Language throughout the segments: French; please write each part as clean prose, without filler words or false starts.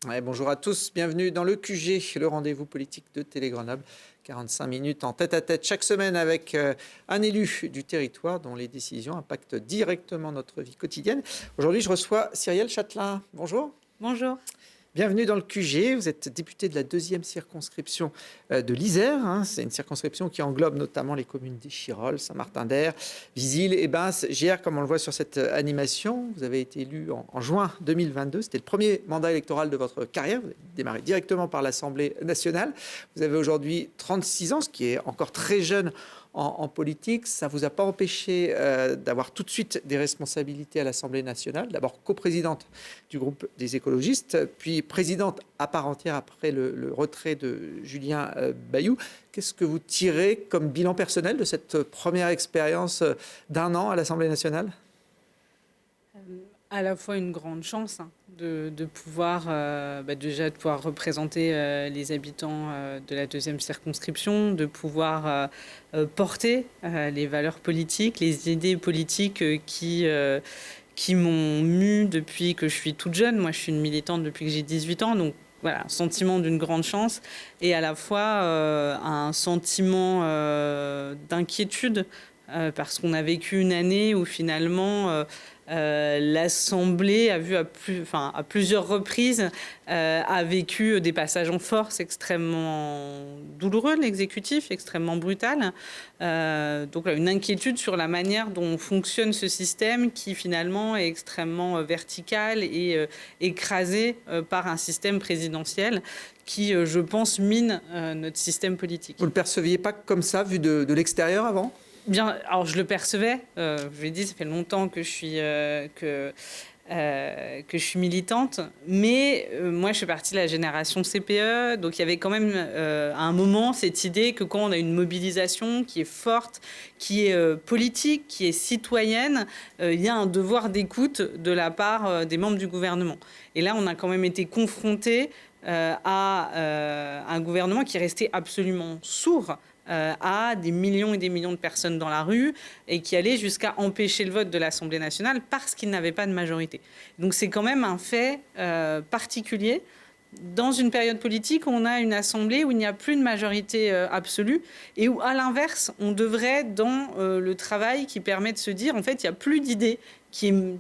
Ouais, bonjour à tous, bienvenue dans le QG, le rendez-vous politique de Télé Grenoble. 45 minutes en tête-à-tête chaque semaine avec un élu du territoire dont les décisions impactent directement notre vie quotidienne. Aujourd'hui, je reçois Cyrielle Châtelain. Bonjour. Bonjour. Bienvenue dans le QG. Vous êtes député de la 2e circonscription de l'Isère. C'est une circonscription qui englobe notamment les communes d'Échirolles, Saint-Martin-d'Air, Visil, Ebens, Gières, comme on le voit sur cette animation. Vous avez été élu en juin 2022. C'était le premier mandat électoral de votre carrière. Vous avez démarré directement par l'Assemblée nationale. Vous avez aujourd'hui 36 ans, ce qui est encore très jeune en politique. Ça ne vous a pas empêché d'avoir tout de suite des responsabilités à l'Assemblée nationale. D'abord coprésidente du groupe des écologistes, puis présidente à part entière après le retrait de Julien Bayou. Qu'est-ce que vous tirez comme bilan personnel de cette première expérience d'un an à l'Assemblée nationale ? À la fois une grande chance de pouvoir déjà de pouvoir représenter les habitants de la 2e circonscription, de pouvoir porter les valeurs politiques, les idées politiques qui m'ont mue depuis que je suis toute jeune. Moi, je suis une militante depuis que j'ai 18 ans, donc voilà, un sentiment d'une grande chance et à la fois un sentiment d'inquiétude parce qu'on a vécu une année où finalement l'Assemblée a vu à plusieurs reprises a vécu des passages en force extrêmement douloureux, l'exécutif, extrêmement brutal. Donc une inquiétude sur la manière dont fonctionne ce système qui finalement est extrêmement vertical et écrasé par un système présidentiel qui, je pense, mine notre système politique. Vous ne le perceviez pas comme ça, vu de l'extérieur avant ? Bien, alors je le percevais. Je vous l'ai dit, ça fait longtemps que je suis militante, mais moi je fais partie de la génération CPE, donc il y avait quand même à un moment cette idée que quand on a une mobilisation qui est forte, qui est politique, qui est citoyenne, il y a un devoir d'écoute de la part des membres du gouvernement. Et là, on a quand même été confrontés à un gouvernement qui est resté absolument sourd à des millions et des millions de personnes dans la rue et qui allait jusqu'à empêcher le vote de l'Assemblée nationale parce qu'il n'avait pas de majorité. Donc c'est quand même un fait particulier. Dans une période politique, on a une assemblée où il n'y a plus de majorité absolue et où, à l'inverse, on devrait, dans le travail qui permet de se dire, en fait, il n'y a plus d'idées,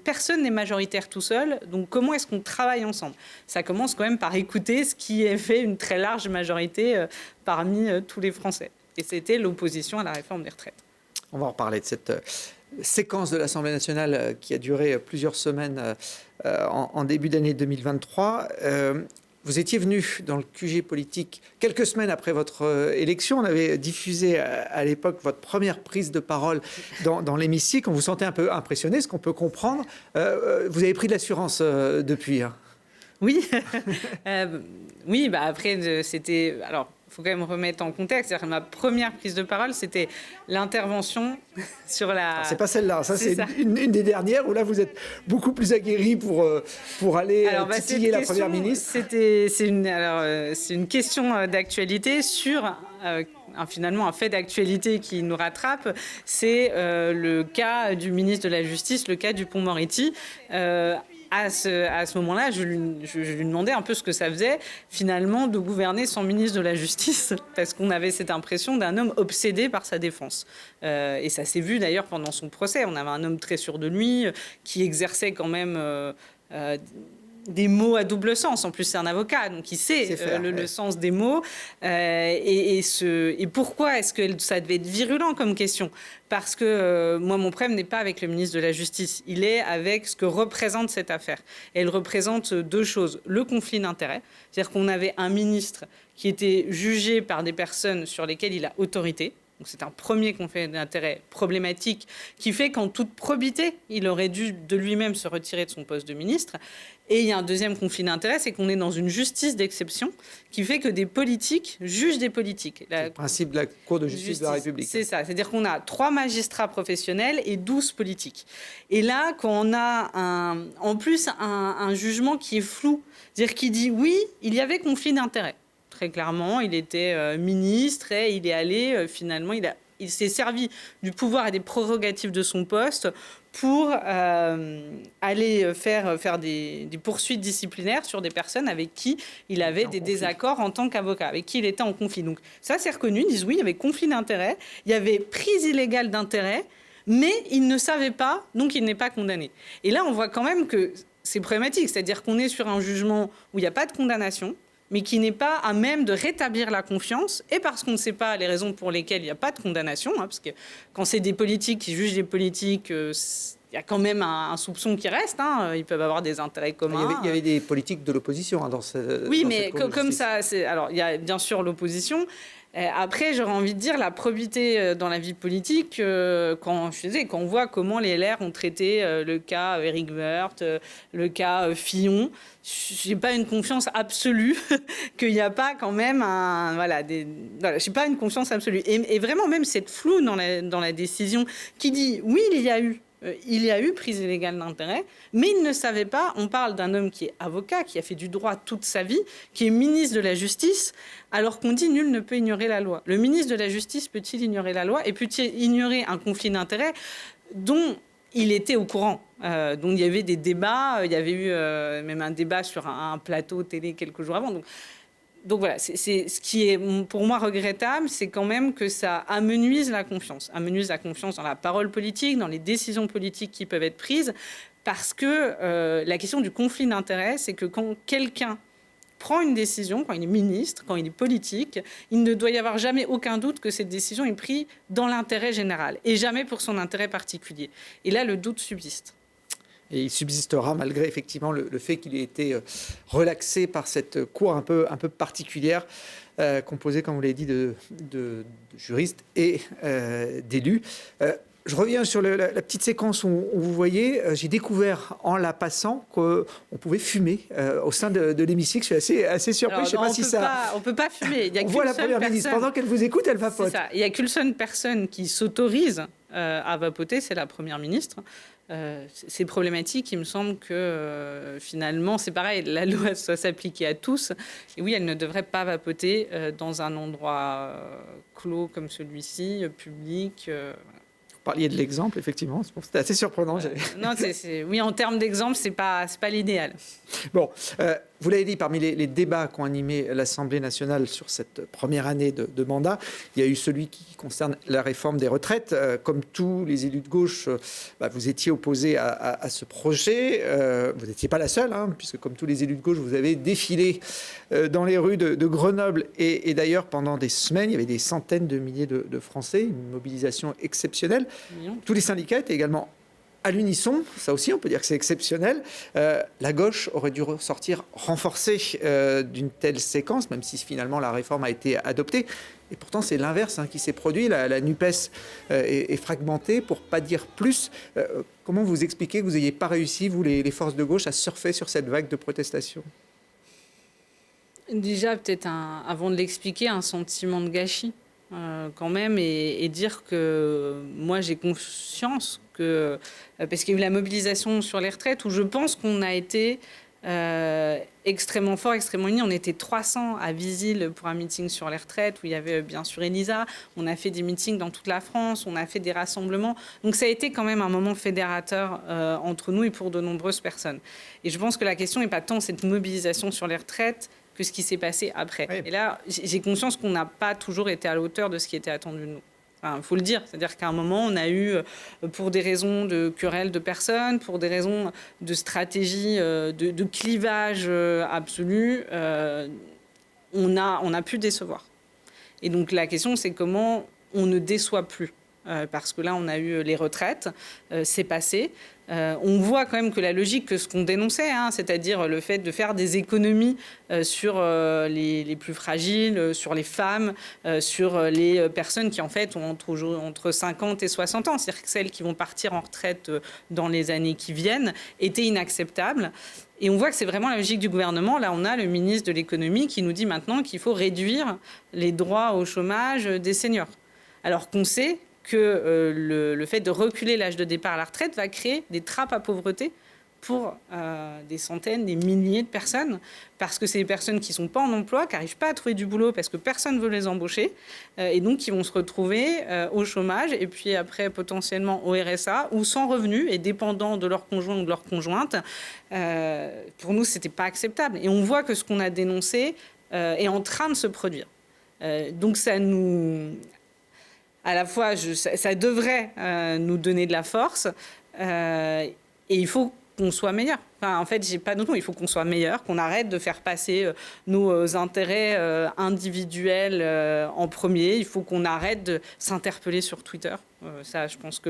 personne n'est majoritaire tout seul, donc comment est-ce qu'on travaille ensemble ? Ça commence quand même par écouter ce qui est fait une très large majorité parmi tous les Français. Et c'était l'opposition à la réforme des retraites. On va en reparler de cette séquence de l'Assemblée nationale qui a duré plusieurs semaines en début d'année 2023. Vous étiez venu dans le QG politique quelques semaines après votre élection. On avait diffusé à l'époque votre première prise de parole dans l'hémicycle. On vous sentait un peu impressionné, ce qu'on peut comprendre. Vous avez pris de l'assurance depuis. Hein. Oui, oui. Après, c'était... Alors, il faut quand même remettre en contexte. C'est-à-dire que ma première prise de parole, c'était l'intervention sur la... C'est pas celle-là, ça c'est une des dernières où là vous êtes beaucoup plus aguerri pour aller titiller la Première ministre. C'est une question d'actualité sur... finalement un fait d'actualité qui nous rattrape, c'est le cas du ministre de la Justice, le cas du Dupond-Moretti. À ce moment-là, je lui demandais un peu ce que ça faisait, finalement, de gouverner sans ministre de la Justice, parce qu'on avait cette impression d'un homme obsédé par sa défense. Et ça s'est vu d'ailleurs pendant son procès. On avait un homme très sûr de lui, qui exerçait quand même... des mots à double sens. En plus, c'est un avocat, donc il sait le sens des mots. Et pourquoi est-ce que ça devait être virulent comme question ? Parce que moi, mon problème n'est pas avec le ministre de la Justice. Il est avec ce que représente cette affaire. Et elle représente deux choses. Le conflit d'intérêts, c'est-à-dire qu'on avait un ministre qui était jugé par des personnes sur lesquelles il a autorité. Donc c'est un premier conflit d'intérêts problématique qui fait qu'en toute probité, il aurait dû de lui-même se retirer de son poste de ministre. Et il y a un deuxième conflit d'intérêts, c'est qu'on est dans une justice d'exception qui fait que des politiques jugent des politiques. C'est le principe de la Cour de justice de la République. C'est ça, c'est-à-dire qu'on a 3 magistrats professionnels et 12 politiques. Et là, quand on a en plus un jugement qui est flou, c'est-à-dire qui dit oui, il y avait conflit d'intérêts. Très clairement, il était ministre et il est allé, finalement, il a il s'est servi du pouvoir et des prérogatives de son poste pour aller faire des poursuites disciplinaires sur des personnes avec qui il avait des désaccords en tant qu'avocat, avec qui il était en conflit. Donc ça, c'est reconnu. Ils disent oui, il y avait conflit d'intérêts, il y avait prise illégale d'intérêts, mais il ne savait pas, donc il n'est pas condamné. Et là, on voit quand même que c'est problématique, c'est-à-dire qu'on est sur un jugement où il n'y a pas de condamnation, mais qui n'est pas à même de rétablir la confiance, et parce qu'on ne sait pas les raisons pour lesquelles il n'y a pas de condamnation, hein, parce que quand c'est des politiques qui jugent des politiques, il y a quand même un soupçon qui reste, hein, ils peuvent avoir des intérêts communs. Il y avait des politiques de l'opposition dans ce... Oui, dans mais comme ça, alors il y a bien sûr l'opposition. Après, j'aurais envie de dire la probité dans la vie politique, quand on voit comment les LR ont traité le cas Éric Woerth, le cas Fillon, j'ai pas une confiance absolue qu'il n'y a pas quand même j'ai pas une confiance absolue. Et vraiment même cette floue dans la décision qui dit oui, il y a eu prise illégale d'intérêt, mais il ne savait pas. On parle d'un homme qui est avocat, qui a fait du droit toute sa vie, qui est ministre de la Justice, alors qu'on dit nul ne peut ignorer la loi. Le ministre de la Justice peut-il ignorer la loi et peut-il ignorer un conflit d'intérêts dont il était au courant? Donc il y avait des débats, il y avait eu même un débat sur un plateau télé quelques jours avant. Donc voilà, c'est ce qui est pour moi regrettable, c'est quand même que ça amenuise la confiance dans la parole politique, dans les décisions politiques qui peuvent être prises, parce que la question du conflit d'intérêts, c'est que quand quelqu'un prend une décision, quand il est ministre, quand il est politique, il ne doit y avoir jamais aucun doute que cette décision est prise dans l'intérêt général et jamais pour son intérêt particulier. Et là, le doute subsiste. Et il subsistera malgré effectivement le fait qu'il ait été relaxé par cette cour un peu particulière, composée, comme vous l'avez dit, de juristes et d'élus. Je reviens sur la petite séquence où vous voyez, j'ai découvert en la passant qu'on pouvait fumer au sein de l'hémicycle. Je suis assez surpris. Alors, je sais pas si ça... On ne peut pas fumer. Il y a on voit la première ministre. Pendant qu'elle vous écoute, elle vapote. C'est ça. Il n'y a qu'une seule personne qui s'autorise à vapoter, c'est la première ministre. C'est problématique. Il me semble que finalement, c'est pareil, la loi doit s'appliquer à tous. Et oui, elle ne devrait pas vapoter dans un endroit clos comme celui-ci, public. Vous parliez de l'exemple, effectivement. C'était assez surprenant. Non, oui, en termes d'exemple, c'est pas l'idéal. Bon, vous l'avez dit, parmi les débats qui ont animé l'Assemblée nationale sur cette première année de mandat, il y a eu celui qui concerne la réforme des retraites. Comme tous les élus de gauche, vous étiez opposés à ce projet. Vous n'étiez pas la seule, hein, puisque comme tous les élus de gauche, vous avez défilé dans les rues de Grenoble. Et d'ailleurs, pendant des semaines, il y avait des centaines de milliers de Français, une mobilisation exceptionnelle. Tous les syndicats étaient également à l'unisson, ça aussi on peut dire que c'est exceptionnel. La gauche aurait dû ressortir renforcée d'une telle séquence, même si finalement la réforme a été adoptée. Et pourtant c'est l'inverse qui s'est produit. La NUPES est fragmentée, pour pas dire plus. Comment vous expliquez que vous n'ayez pas réussi, vous les forces de gauche, à surfer sur cette vague de protestation? Déjà, peut-être avant de l'expliquer, un sentiment de gâchis. Quand même, et dire que moi j'ai conscience que, parce qu'il y a eu la mobilisation sur les retraites où je pense qu'on a été extrêmement fort, extrêmement unis. On était 300 à Visil pour un meeting sur les retraites où il y avait bien sûr Elisa. On a fait des meetings dans toute la France, on a fait des rassemblements. Donc ça a été quand même un moment fédérateur entre nous et pour de nombreuses personnes. Et je pense que la question n'est pas tant cette mobilisation sur les retraites que ce qui s'est passé après. Oui. Et là, j'ai conscience qu'on n'a pas toujours été à la hauteur de ce qui était attendu de nous. Il faut le dire. C'est-à-dire qu'à un moment, on a eu, pour des raisons de querelle de personnes, pour des raisons de stratégie, de clivage absolu, on a pu décevoir. Et donc la question, c'est comment on ne déçoit plus. Parce que là, on a eu les retraites, c'est passé. On voit quand même que la logique, que ce qu'on dénonçait, c'est-à-dire le fait de faire des économies sur les plus fragiles, sur les femmes, sur les personnes qui en fait ont entre 50 et 60 ans, c'est-à-dire celles qui vont partir en retraite dans les années qui viennent, était inacceptable. Et on voit que c'est vraiment la logique du gouvernement. Là, on a le ministre de l'économie qui nous dit maintenant qu'il faut réduire les droits au chômage des seniors. Alors qu'on sait que le fait de reculer l'âge de départ à la retraite va créer des trappes à pauvreté pour des centaines, des milliers de personnes, parce que c'est des personnes qui ne sont pas en emploi, qui n'arrivent pas à trouver du boulot parce que personne ne veut les embaucher, et donc qui vont se retrouver au chômage, et puis après potentiellement au RSA, ou sans revenus, et dépendants de leur conjoint ou de leur conjointe. Pour nous, ce n'était pas acceptable. Et on voit que ce qu'on a dénoncé est en train de se produire. Donc ça nous... À la fois, ça devrait nous donner de la force, et il faut qu'on soit meilleur. Enfin, en fait, j'ai pas d'autre mot. Il faut qu'on soit meilleur, qu'on arrête de faire passer nos intérêts individuels en premier. Il faut qu'on arrête de s'interpeller sur Twitter. Ça, je pense que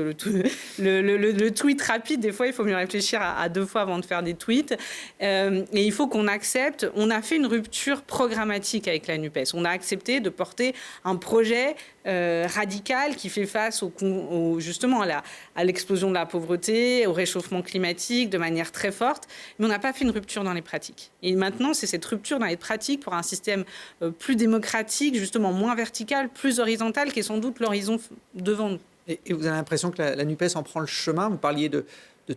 le tweet rapide, des fois, il faut mieux réfléchir à 2 fois avant de faire des tweets. Et il faut qu'on accepte. On a fait une rupture programmatique avec la NUPES. On a accepté de porter un projet radical qui fait face justement à l'explosion de la pauvreté, au réchauffement climatique de manière très forte. Mais on n'a pas fait une rupture dans les pratiques. Et maintenant, c'est cette rupture dans les pratiques pour un système plus démocratique, justement moins vertical, plus horizontal, qui est sans doute l'horizon devant nous. Et vous avez l'impression que la NUPES en prend le chemin? Vous parliez de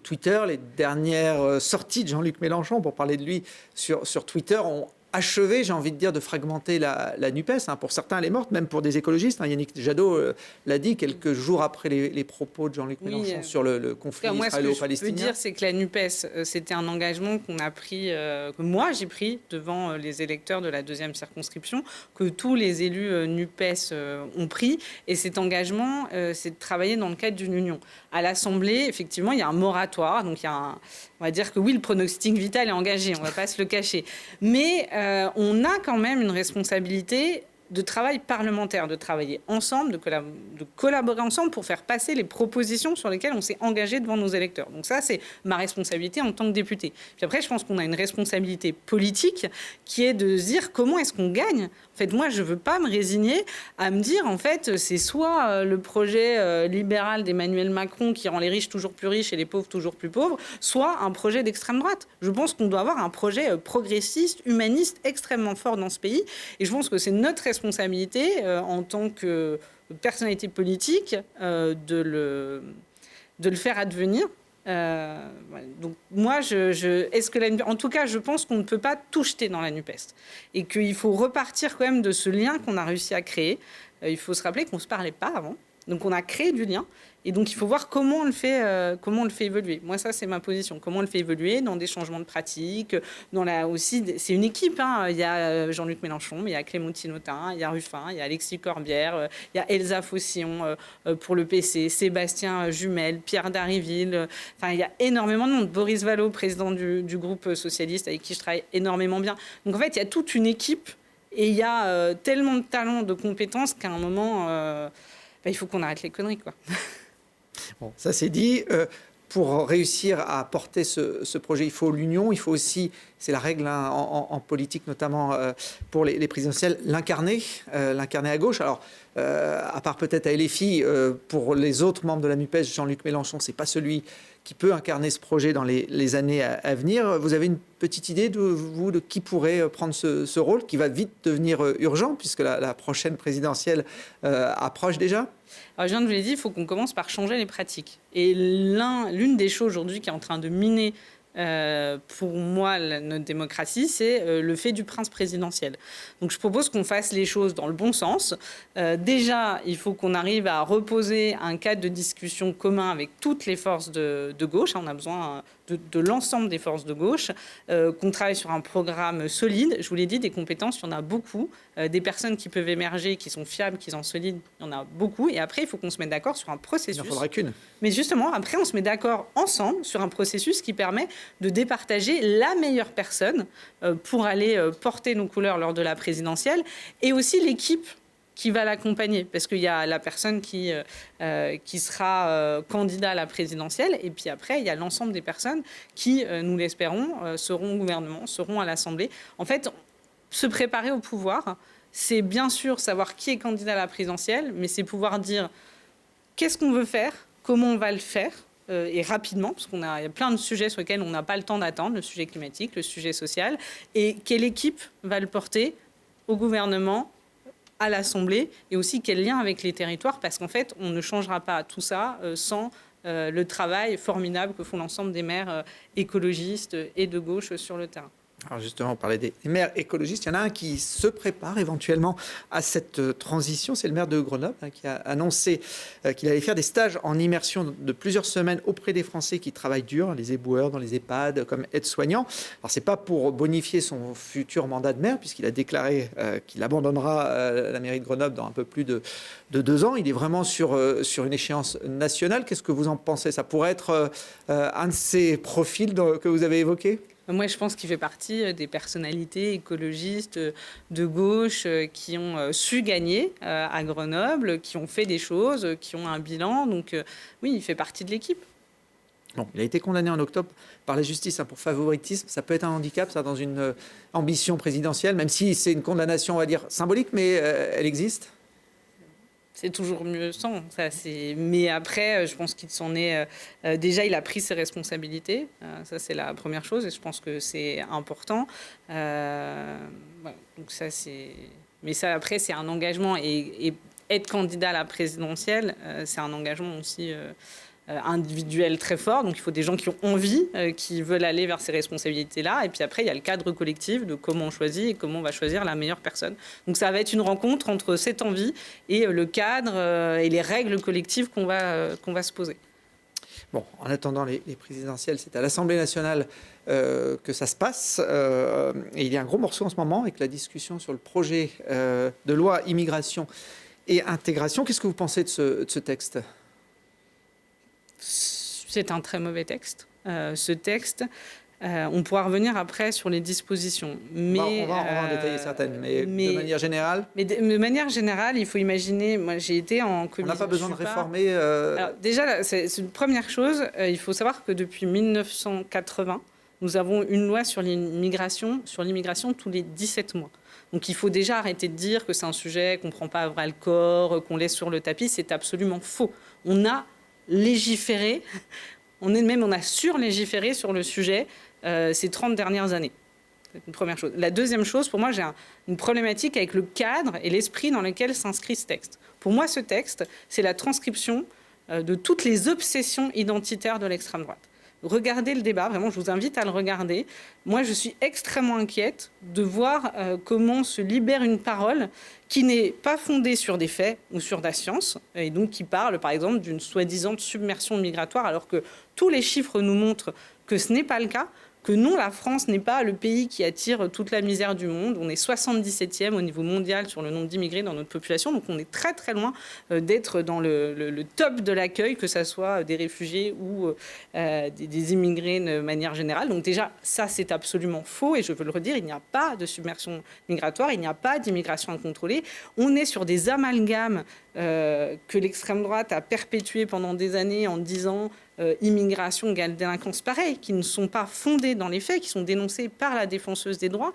Twitter. Les dernières sorties de Jean-Luc Mélenchon, pour parler de lui, sur Twitter, ont achevé, j'ai envie de dire, de fragmenter la NUPES. Pour certains, elle est morte, même pour des écologistes. Yannick Jadot l'a dit quelques jours après les propos de Jean-Luc Mélenchon sur le conflit israélo-palestinien. Ce que je peux dire, c'est que la NUPES, c'était un engagement qu'on a pris, que moi j'ai pris devant les électeurs de la 2e circonscription, que tous les élus NUPES ont pris. Et cet engagement, c'est de travailler dans le cadre d'une union. À l'Assemblée, effectivement, il y a un moratoire. Donc, on va dire que oui, le pronostic vital est engagé, on ne va pas se le cacher. Mais on a quand même une responsabilité de travail parlementaire, de travailler ensemble, de collaborer ensemble pour faire passer les propositions sur lesquelles on s'est engagé devant nos électeurs. Donc ça, c'est ma responsabilité en tant que député. Puis après, je pense qu'on a une responsabilité politique qui est de se dire comment est-ce qu'on gagne. En fait, moi, je ne veux pas me résigner à me dire, en fait, c'est soit le projet libéral d'Emmanuel Macron qui rend les riches toujours plus riches et les pauvres toujours plus pauvres, soit un projet d'extrême droite. Je pense qu'on doit avoir un projet progressiste, humaniste, extrêmement fort dans ce pays. Et je pense que c'est notre responsabilité en tant que personnalité politique de le faire advenir. Donc moi, en tout cas, je pense qu'on ne peut pas tout jeter dans la NUPES et qu'il faut repartir quand même de ce lien qu'on a réussi à créer. Il faut se rappeler qu'on ne se parlait pas avant, donc on a créé du lien. Et donc, il faut voir comment on le fait évoluer. Moi, ça, c'est ma position. Comment on le fait évoluer dans des changements de pratiques. Aussi, c'est une équipe. Il y a Jean-Luc Mélenchon, mais il y a Clémentine Autain, il y a Ruffin, il y a Alexis Corbière, il y a Elsa Faucillon pour le PC, Sébastien Jumel, Pierre Dharréville. Enfin, il y a énormément de monde. Boris Vallaud, président du groupe socialiste, avec qui je travaille énormément bien. Donc, en fait, il y a toute une équipe et il y a tellement de talents, de compétences qu'à un moment, il faut qu'on arrête les conneries, quoi. Bon, ça c'est dit. Pour réussir à porter ce projet, il faut l'union, il faut aussi, c'est la règle en politique notamment pour les présidentielles, l'incarner à gauche. Alors, à part peut-être à LFI, pour les autres membres de la NUPES, Jean-Luc Mélenchon, c'est pas celui qui peut incarner ce projet dans les années à venir. Vous avez une petite idée de qui pourrait prendre ce rôle, qui va vite devenir urgent, puisque la prochaine présidentielle approche déjà? Alors, je viens de vous l'ai dit, il faut qu'on commence par changer les pratiques. Et l'une des choses aujourd'hui qui est en train de miner pour moi, notre démocratie, c'est le fait du prince présidentiel. Donc, je propose qu'on fasse les choses dans le bon sens. Déjà, il faut qu'on arrive à reposer un cadre de discussion commun avec toutes les forces de gauche. On a besoin de l'ensemble des forces de gauche, qu'on travaille sur un programme solide. Je vous l'ai dit, des compétences, il y en a beaucoup. Des personnes qui peuvent émerger, qui sont fiables, qui sont solides, il y en a beaucoup. Et après, il faut qu'on se mette d'accord sur un processus. Il n'en faudra qu'une. Mais justement, après, on se met d'accord ensemble sur un processus qui permet de départager la meilleure personne pour aller porter nos couleurs lors de la présidentielle, et aussi l'équipe qui va l'accompagner, parce qu'il y a la personne qui sera candidat à la présidentielle, et puis après, il y a l'ensemble des personnes qui, nous l'espérons, seront au gouvernement, seront à l'Assemblée. En fait, se préparer au pouvoir, c'est bien sûr savoir qui est candidat à la présidentielle, mais c'est pouvoir dire qu'est-ce qu'on veut faire, comment on va le faire, et rapidement, parce qu'il y a plein de sujets sur lesquels on n'a pas le temps d'attendre, le sujet climatique, le sujet social, et quelle équipe va le porter au gouvernement, à l'Assemblée, et aussi quel lien avec les territoires, parce qu'en fait, on ne changera pas tout ça sans le travail formidable que font l'ensemble des maires écologistes et de gauche sur le terrain. Alors justement, on parlait des maires écologistes. Il y en a un qui se prépare éventuellement à cette transition. C'est le maire de Grenoble qui a annoncé qu'il allait faire des stages en immersion de plusieurs semaines auprès des Français qui travaillent dur, les éboueurs dans les EHPAD, comme aides-soignants. Alors c'est pas pour bonifier son futur mandat de maire, puisqu'il a déclaré qu'il abandonnera la mairie de Grenoble dans un peu plus de 2 ans. Il est vraiment sur une échéance nationale. Qu'est-ce que vous en pensez? Ça pourrait être un de ces profils que vous avez évoqués? Moi, je pense qu'il fait partie des personnalités écologistes de gauche qui ont su gagner à Grenoble, qui ont fait des choses, qui ont un bilan. Donc oui, il fait partie de l'équipe. Bon, il a été condamné en octobre par la justice pour favoritisme. Ça peut être un handicap, ça, dans une ambition présidentielle, même si c'est une condamnation, on va dire, symbolique, mais elle existe. C'est toujours mieux sans. Ça, mais après, je pense qu'il s'en est... déjà, il a pris ses responsabilités. Ça, c'est la première chose. Et je pense que c'est important. Voilà. Donc ça, c'est... Mais ça, après, c'est un engagement. Et être candidat à la présidentielle, c'est un engagement aussi... individuel très fort, donc il faut des gens qui ont envie, qui veulent aller vers ces responsabilités-là, et puis après il y a le cadre collectif de comment on choisit et comment on va choisir la meilleure personne. Donc ça va être une rencontre entre cette envie et le cadre et les règles collectives qu'on va se poser. Bon, en attendant les présidentielles, c'est à l'Assemblée nationale que ça se passe, et il y a un gros morceau en ce moment avec la discussion sur le projet de loi immigration et intégration. Qu'est-ce que vous pensez de ce texte ? C'est un très mauvais texte. Ce texte, on pourra revenir après sur les dispositions. Mais, on va en détailler certaines, mais de manière générale. Mais de manière générale, il faut imaginer, moi j'ai été en commission. On n'a pas besoin de réformer. Alors, déjà, c'est une première chose, il faut savoir que depuis 1980, nous avons une loi sur l'immigration tous les 17 mois. Donc il faut déjà arrêter de dire que c'est un sujet qu'on ne prend pas à bras le corps, qu'on laisse sur le tapis. C'est absolument faux. On a légiféré, on a surlégiféré sur le sujet ces 30 dernières années. C'est une première chose. La deuxième chose, pour moi, j'ai une problématique avec le cadre et l'esprit dans lequel s'inscrit ce texte. Pour moi, ce texte, c'est la transcription de toutes les obsessions identitaires de l'extrême droite. Regardez le débat, vraiment, je vous invite à le regarder. Moi, je suis extrêmement inquiète de voir comment se libère une parole qui n'est pas fondée sur des faits ou sur de la science, et donc qui parle, par exemple, d'une soi-disant submersion migratoire, alors que tous les chiffres nous montrent que ce n'est pas le cas, que non, la France n'est pas le pays qui attire toute la misère du monde. On est 77e au niveau mondial sur le nombre d'immigrés dans notre population. Donc on est très très loin d'être dans le top de l'accueil, que ce soit des réfugiés ou des immigrés de manière générale. Donc déjà, ça c'est absolument faux. Et je veux le redire, il n'y a pas de submersion migratoire, il n'y a pas d'immigration incontrôlée. On est sur des amalgames que l'extrême droite a perpétués pendant des années en disant immigration égale délinquance, pareil, qui ne sont pas fondés dans les faits, qui sont dénoncés par la défenseuse des droits.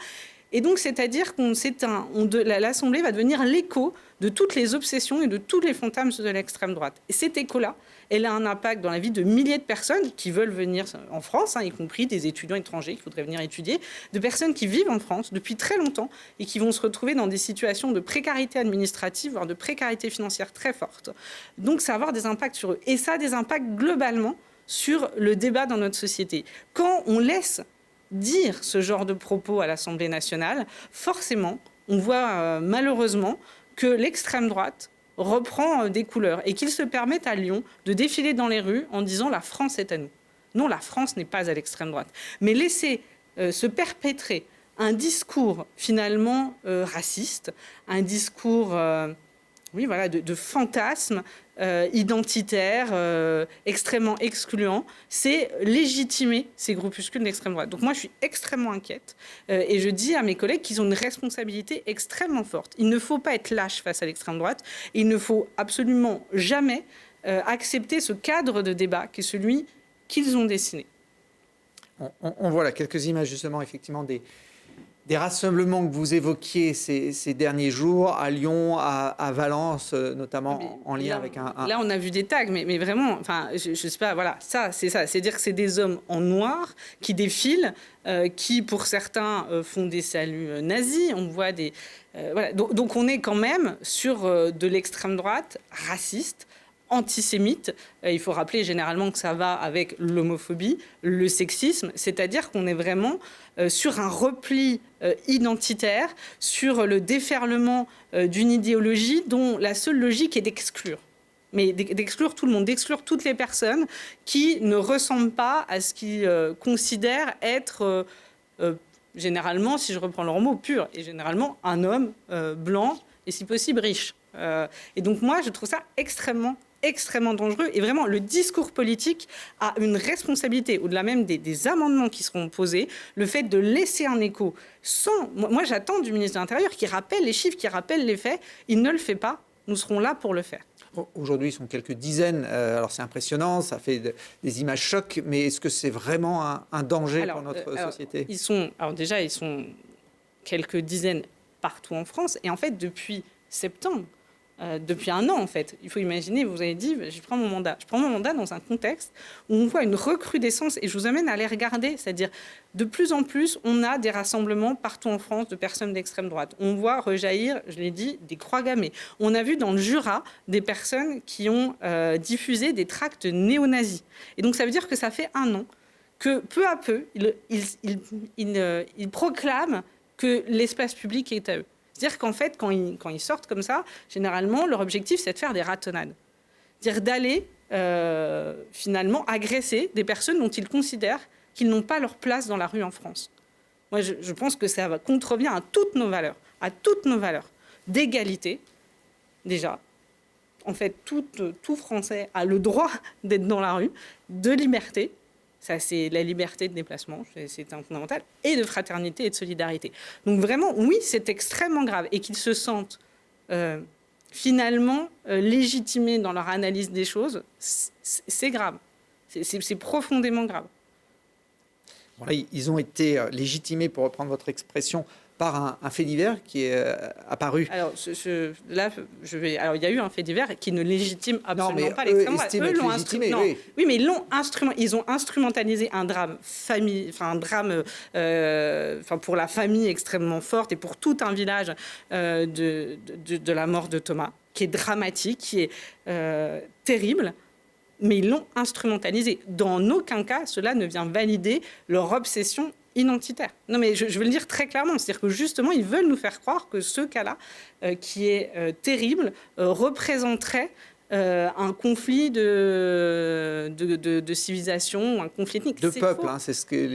Et donc, c'est-à-dire l'Assemblée va devenir l'écho de toutes les obsessions et de tous les fantasmes de l'extrême droite. Et cet écho-là, elle a un impact dans la vie de milliers de personnes qui veulent venir en France, y compris des étudiants étrangers qui voudraient venir étudier, de personnes qui vivent en France depuis très longtemps et qui vont se retrouver dans des situations de précarité administrative, voire de précarité financière très forte. Donc, ça va avoir des impacts sur eux. Et ça a des impacts globalement sur le débat dans notre société. Quand on laisse dire ce genre de propos à l'Assemblée nationale, forcément, on voit malheureusement que l'extrême droite reprend des couleurs et qu'ils se permettent à Lyon de défiler dans les rues en disant « la France est à nous ». Non, la France n'est pas à l'extrême droite. Mais laisser se perpétrer un discours finalement raciste, un discours de fantasme identitaire, extrêmement excluant, c'est légitimer ces groupuscules d'extrême droite. Donc moi, je suis extrêmement inquiète et je dis à mes collègues qu'ils ont une responsabilité extrêmement forte. Il ne faut pas être lâche face à l'extrême droite. Il ne faut absolument jamais accepter ce cadre de débat qui est celui qu'ils ont dessiné. On voit là quelques images justement effectivement des rassemblements que vous évoquiez ces derniers jours à Lyon, à Valence, notamment en lien avec un... Là, on a vu des tags, mais vraiment, enfin, je sais pas, voilà, ça, c'est ça. C'est-à-dire que c'est des hommes en noir qui défilent, qui, pour certains, font des saluts nazis. On voit des... voilà. Donc, on est quand même sur de l'extrême droite raciste, antisémite. Il faut rappeler généralement que ça va avec l'homophobie, le sexisme, c'est-à-dire qu'on est vraiment sur un repli identitaire, sur le déferlement d'une idéologie dont la seule logique est d'exclure. Mais d'exclure tout le monde, d'exclure toutes les personnes qui ne ressemblent pas à ce qu'ils considèrent être généralement, si je reprends leur mot, pur, et généralement un homme blanc et si possible riche. Et donc moi, je trouve ça extrêmement dangereux. Et vraiment, le discours politique a une responsabilité, au-delà même des amendements qui seront posés, le fait de laisser un écho sans... Moi, j'attends du ministre de l'Intérieur qui rappelle les chiffres, qui rappelle les faits. Il ne le fait pas. Nous serons là pour le faire. Aujourd'hui, ils sont quelques dizaines. Alors, c'est impressionnant, ça fait des images chocs, mais est-ce que c'est vraiment un danger pour notre société ? Ils sont quelques dizaines partout en France. Et en fait, depuis septembre, depuis un an, en fait. Il faut imaginer, vous avez dit, je prends mon mandat. Je prends mon mandat dans un contexte où on voit une recrudescence, et je vous amène à les regarder, c'est-à-dire de plus en plus, on a des rassemblements partout en France de personnes d'extrême droite. On voit rejaillir, je l'ai dit, des croix gammées. On a vu dans le Jura des personnes qui ont diffusé des tracts néo-nazis. Et donc ça veut dire que ça fait un an que peu à peu, ils proclament que l'espace public est à eux. C'est-à-dire qu'en fait, quand ils sortent comme ça, généralement, leur objectif, c'est de faire des ratonnades. C'est-à-dire d'aller, finalement, agresser des personnes dont ils considèrent qu'ils n'ont pas leur place dans la rue en France. Moi, je pense que ça contrevient à toutes nos valeurs d'égalité, déjà. En fait, tout Français a le droit d'être dans la rue, de liberté. Ça, c'est la liberté de déplacement, c'est un fondamental, et de fraternité et de solidarité. Donc vraiment, oui, c'est extrêmement grave. Et qu'ils se sentent finalement légitimés dans leur analyse des choses, c'est grave. C'est profondément grave. Bon, là, ils ont été légitimés, pour reprendre votre expression, par un fait divers qui est apparu. Alors, alors, il y a eu un fait divers qui ne légitime absolument pas l'extrême droite. Eux l'ont instrumentalisé. Oui, mais ils ont instrumentalisé un drame pour la famille extrêmement forte et pour tout un village de la mort de Thomas, qui est dramatique, qui est terrible. Mais ils l'ont instrumentalisé. Dans aucun cas, cela ne vient valider leur obsession identitaire. Non, mais je veux le dire très clairement. C'est-à-dire que justement, ils veulent nous faire croire que ce cas-là, qui est terrible, représenterait un conflit de civilisation, un conflit ethnique. De peuple, hein, c'est ce que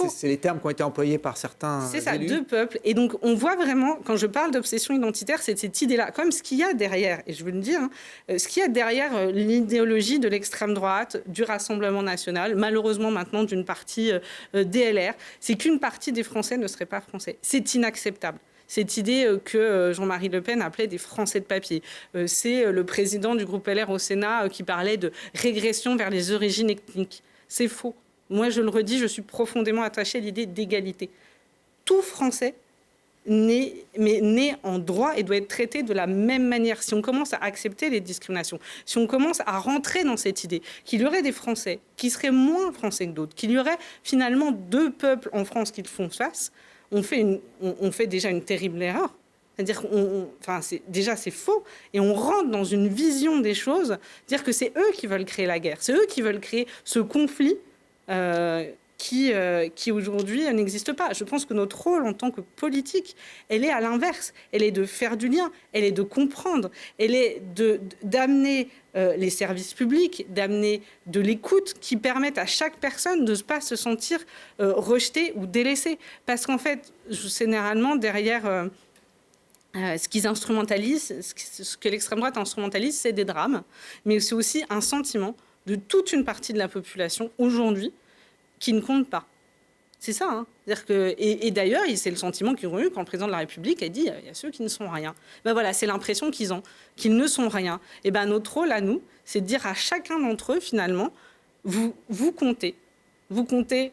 c'est les termes qui ont été employés par certains C'est ça, élus. deux peuples. Et donc, on voit vraiment, quand je parle d'obsession identitaire, c'est cette idée-là. Comme ce qu'il y a derrière, et je veux le dire, ce qu'il y a derrière l'idéologie de l'extrême droite, du Rassemblement national, malheureusement maintenant d'une partie DLR, c'est qu'une partie des Français ne serait pas français. C'est inacceptable. Cette idée que Jean-Marie Le Pen appelait des Français de papier. C'est le président du groupe LR au Sénat qui parlait de régression vers les origines ethniques. C'est faux. Moi, je le redis, je suis profondément attachée à l'idée d'égalité. Tout Français né en droit et doit être traité de la même manière. Si on commence à accepter les discriminations, si on commence à rentrer dans cette idée qu'il y aurait des Français qui seraient moins Français que d'autres, qu'il y aurait finalement deux peuples en France qui le font face, on fait déjà une terrible erreur. C'est-à-dire c'est faux. Et on rentre dans une vision des choses, dire que c'est eux qui veulent créer la guerre, c'est eux qui veulent créer ce conflit qui aujourd'hui n'existe pas. Je pense que notre rôle en tant que politique, elle est à l'inverse. Elle est de faire du lien, elle est de comprendre, elle est d'amener les services publics, d'amener de l'écoute qui permettent à chaque personne de ne pas se sentir rejetée ou délaissée. Parce qu'en fait, généralement, derrière ce qu'ils instrumentalisent, ce que l'extrême droite instrumentalise, c'est des drames, mais c'est aussi un sentiment de toute une partie de la population aujourd'hui qui ne compte pas. C'est ça. Hein. C'est-à-dire que, et d'ailleurs, c'est le sentiment qu'ils ont eu quand le président de la République a dit il y a ceux qui ne sont rien. Ben voilà, c'est l'impression qu'ils ont, qu'ils ne sont rien. Et ben notre rôle à nous, c'est de dire à chacun d'entre eux, finalement, vous comptez. Vous comptez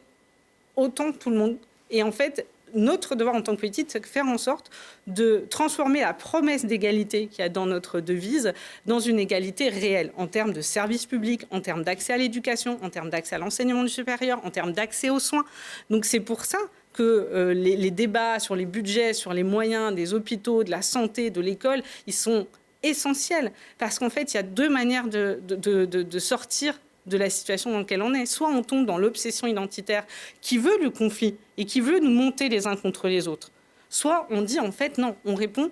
autant que tout le monde. Et en fait, notre devoir en tant que politique, c'est de faire en sorte de transformer la promesse d'égalité qu'il y a dans notre devise dans une égalité réelle en termes de services publics, en termes d'accès à l'éducation, en termes d'accès à l'enseignement du supérieur, en termes d'accès aux soins. Donc c'est pour ça que les débats sur les budgets, sur les moyens des hôpitaux, de la santé, de l'école, ils sont essentiel. Parce qu'en fait, il y a deux manières de sortir de la situation dans laquelle on est. Soit on tombe dans l'obsession identitaire qui veut le conflit et qui veut nous monter les uns contre les autres. Soit on dit, en fait, non, on répond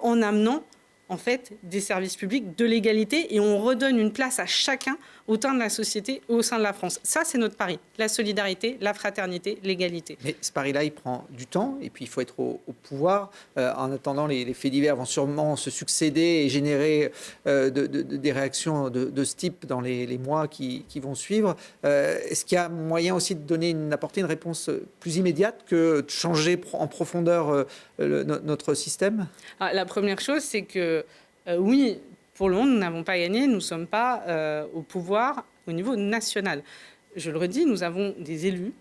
en amenant en fait, des services publics, de l'égalité, et on redonne une place à chacun au sein de la société, au sein de la France. Ça, c'est notre pari. La solidarité, la fraternité, l'égalité. Mais ce pari-là, il prend du temps, et puis il faut être au pouvoir. En attendant, les faits divers vont sûrement se succéder et générer des réactions de ce type dans les mois qui vont suivre. Est-ce qu'il y a moyen aussi d'apporter une réponse plus immédiate que de changer en profondeur notre système? La première chose, c'est que oui, pour le moment, nous n'avons pas gagné, nous ne sommes pas au pouvoir au niveau national. Je le redis, nous avons des élus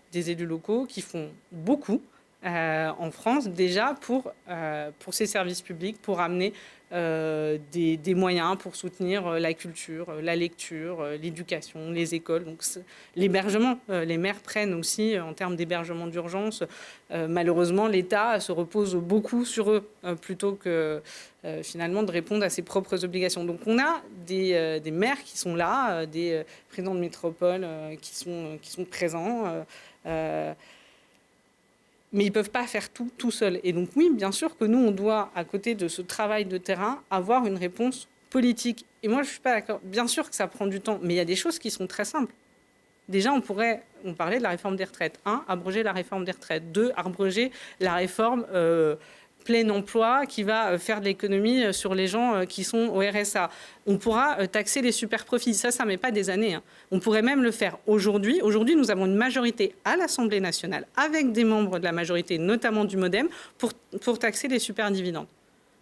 locaux qui font beaucoup en France déjà pour ces services publics, pour amener des moyens pour soutenir la culture, la lecture, l'éducation, les écoles. Donc l'hébergement, les maires prennent aussi en termes d'hébergement d'urgence. Malheureusement, l'État se repose beaucoup sur eux plutôt que finalement de répondre à ses propres obligations. Donc on a des maires qui sont là, des présidents de métropole qui sont présents. Mais ils ne peuvent pas faire tout seuls. Et donc oui, bien sûr que nous, on doit, à côté de ce travail de terrain, avoir une réponse politique. Et moi, je ne suis pas d'accord. Bien sûr que ça prend du temps, mais il y a des choses qui sont très simples. Déjà, on parlait de la réforme des retraites. 1, abroger la réforme des retraites. 2, abroger la réforme plein emploi qui va faire de l'économie sur les gens qui sont au RSA. On pourra taxer les super profits. Ça ne met pas des années. On pourrait même le faire aujourd'hui. Aujourd'hui, nous avons une majorité à l'Assemblée nationale avec des membres de la majorité, notamment du MoDem, pour taxer les super dividendes.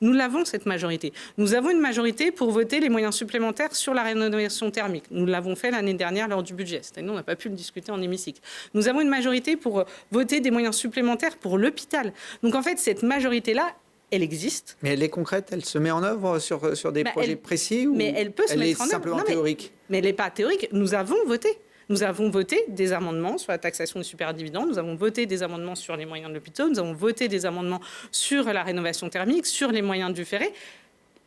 Nous l'avons, cette majorité. Nous avons une majorité pour voter les moyens supplémentaires sur la rénovation thermique. Nous l'avons fait l'année dernière lors du budget. Cette année, on n'a pas pu le discuter en hémicycle. Nous avons une majorité pour voter des moyens supplémentaires pour l'hôpital. Donc en fait, cette majorité-là, elle existe. Mais elle est concrète, elle se met en œuvre sur des projets précis ou mais elle peut se mettre en œuvre. Simplement théorique. Mais elle n'est pas théorique. Nous avons voté. Nous avons voté des amendements sur la taxation des superdividendes, nous avons voté des amendements sur les moyens de l'hôpital, nous avons voté des amendements sur la rénovation thermique, sur les moyens du ferré.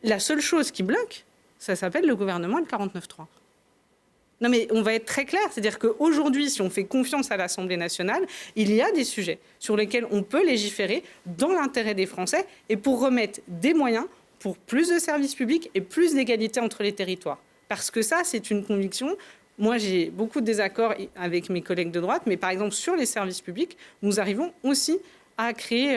La seule chose qui bloque, ça s'appelle le gouvernement et le 49.3. Non mais on va être très clair, c'est-à-dire qu'aujourd'hui, si on fait confiance à l'Assemblée nationale, il y a des sujets sur lesquels on peut légiférer dans l'intérêt des Français et pour remettre des moyens pour plus de services publics et plus d'égalité entre les territoires. Parce que ça, c'est une conviction. Moi, j'ai beaucoup de désaccords avec mes collègues de droite, mais par exemple, sur les services publics, nous arrivons aussi à créer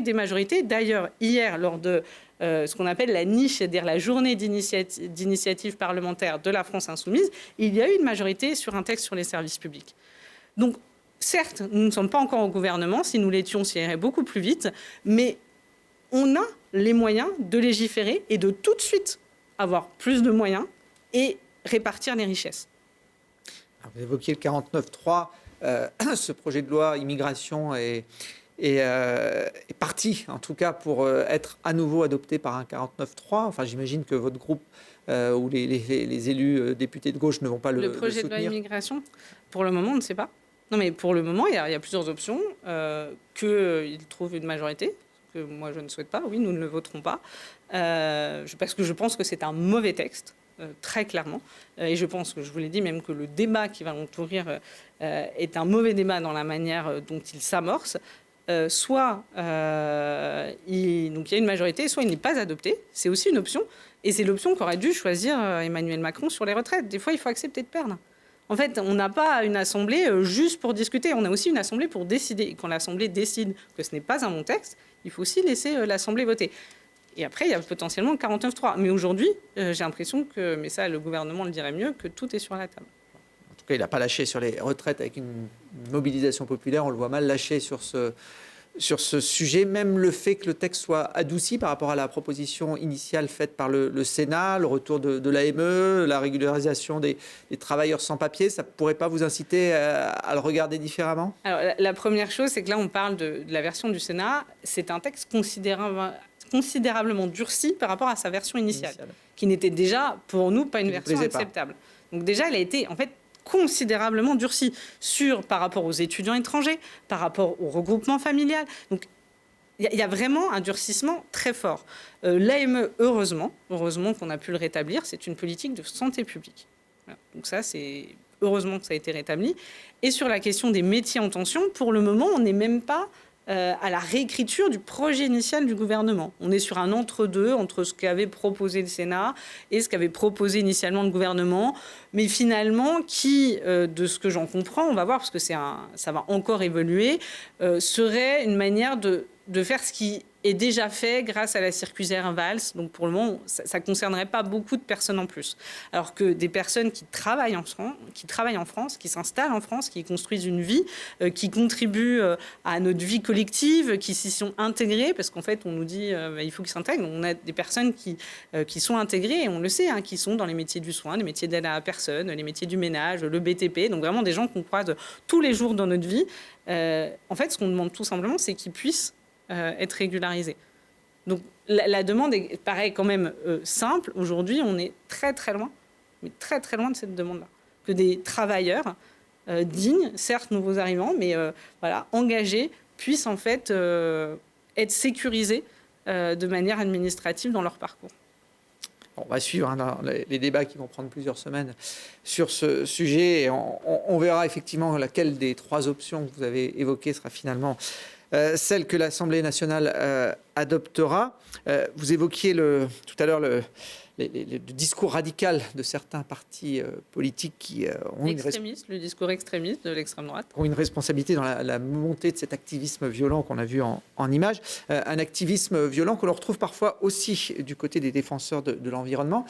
des majorités. D'ailleurs, hier, lors de ce qu'on appelle la niche, c'est-à-dire la journée d'initiative parlementaire de la France insoumise, il y a eu une majorité sur un texte sur les services publics. Donc, certes, nous ne sommes pas encore au gouvernement. Si nous l'étions, ça irait beaucoup plus vite. Mais on a les moyens de légiférer et de tout de suite avoir plus de moyens et répartir les richesses. Alors, vous évoquiez le 49.3, ce projet de loi immigration est parti, en tout cas, pour être à nouveau adopté par un 49.3. Enfin, j'imagine que votre groupe ou les élus députés de gauche ne vont pas le soutenir. Le projet de loi immigration, pour le moment, on ne sait pas. Non, mais pour le moment, il y a plusieurs options. Qu'il trouve une majorité, que moi, je ne souhaite pas. Oui, nous ne le voterons pas. Parce que je pense que c'est un mauvais texte. Très clairement. Et je pense que je vous l'ai dit, même que le débat qui va l'entourir est un mauvais débat dans la manière dont il s'amorce. Soit donc il y a une majorité, soit il n'est pas adopté. C'est aussi une option. Et c'est l'option qu'aurait dû choisir Emmanuel Macron sur les retraites. Des fois, il faut accepter de perdre. En fait, on n'a pas une assemblée juste pour discuter. On a aussi une assemblée pour décider. Et quand l'assemblée décide que ce n'est pas un bon texte, il faut aussi laisser l'assemblée voter. Et après, il y a potentiellement le 49.3. Mais aujourd'hui, j'ai l'impression que, mais ça, le gouvernement le dirait mieux, que tout est sur la table. En tout cas, il n'a pas lâché sur les retraites avec une mobilisation populaire. On le voit mal lâcher sur ce sujet. Même le fait que le texte soit adouci par rapport à la proposition initiale faite par le Sénat, le retour de l'AME, la régularisation des travailleurs sans papier, ça ne pourrait pas vous inciter à le regarder différemment? Alors, la première chose, c'est que là, on parle de la version du Sénat. C'est un texte considérablement durci par rapport à sa version initiale. Qui n'était déjà, pour nous, pas une version acceptable. Donc déjà, elle a été, en fait, considérablement durcie par rapport aux étudiants étrangers, par rapport au regroupement familial. Donc, il y a vraiment un durcissement très fort. L'AME, heureusement qu'on a pu le rétablir, c'est une politique de santé publique. Voilà. Donc ça, c'est heureusement que ça a été rétabli. Et sur la question des métiers en tension, pour le moment, on n'est même pas à la réécriture du projet initial du gouvernement. On est sur un entre-deux entre ce qu'avait proposé le Sénat et ce qu'avait proposé initialement le gouvernement, mais finalement qui, de ce que j'en comprends, on va voir parce que ça va encore évoluer, serait une manière de faire ce qui est déjà fait grâce à la circulaire Valls. Donc pour le moment, ça ne concernerait pas beaucoup de personnes en plus. Alors que des personnes qui travaillent en France, qui s'installent en France, qui construisent une vie, qui contribuent à notre vie collective, qui s'y sont intégrées, parce qu'en fait, on nous dit il faut qu'ils s'intègrent. On a des personnes qui sont intégrées, et on le sait, hein, qui sont dans les métiers du soin, les métiers d'aide à la personne, les métiers du ménage, le BTP. Donc vraiment des gens qu'on croise tous les jours dans notre vie. En fait, ce qu'on demande tout simplement, c'est qu'ils puissent être régularisés. Donc la demande paraît quand même simple. Aujourd'hui, on est très très loin, mais très très loin de cette demande-là. Que des travailleurs dignes, certes nouveaux arrivants, mais voilà, engagés, puissent en fait être sécurisés de manière administrative dans leur parcours. On va suivre les débats qui vont prendre plusieurs semaines sur ce sujet et on verra effectivement laquelle des trois options que vous avez évoquées sera finalement celle que l'Assemblée nationale adoptera. Vous évoquiez tout à l'heure le discours radical de certains partis politiques qui ont le discours extrémiste de l'extrême droite. Ont une responsabilité dans la montée de cet activisme violent qu'on a vu en images. Un activisme violent que l'on retrouve parfois aussi du côté des défenseurs de l'environnement.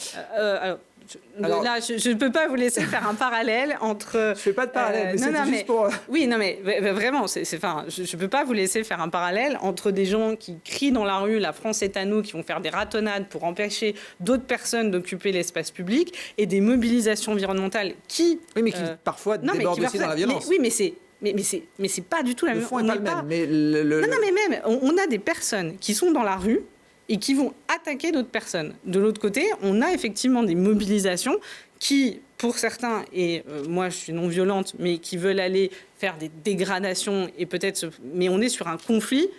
Alors, là, je ne peux pas vous laisser faire un parallèle entre... Je ne fais pas de parallèle, mais c'est juste pour... Oui, non, mais vraiment, je ne peux pas vous laisser faire un parallèle entre des gens qui crient dans la rue « La France est à nous », qui vont faire des ratonnades pour empêcher d'autres personnes d'occuper l'espace public, et des mobilisations environnementales qui... Oui, mais qui parfois débordent aussi dans la violence. Oui, mais c'est pas du tout la même... Le fond n'est pas le même. Mais Non, mais même, on a des personnes qui sont dans la rue et qui vont attaquer d'autres personnes. De l'autre côté, on a effectivement des mobilisations qui, pour certains, et moi je suis non violente, mais qui veulent aller faire des dégradations et peut-être... Mais on est sur un conflit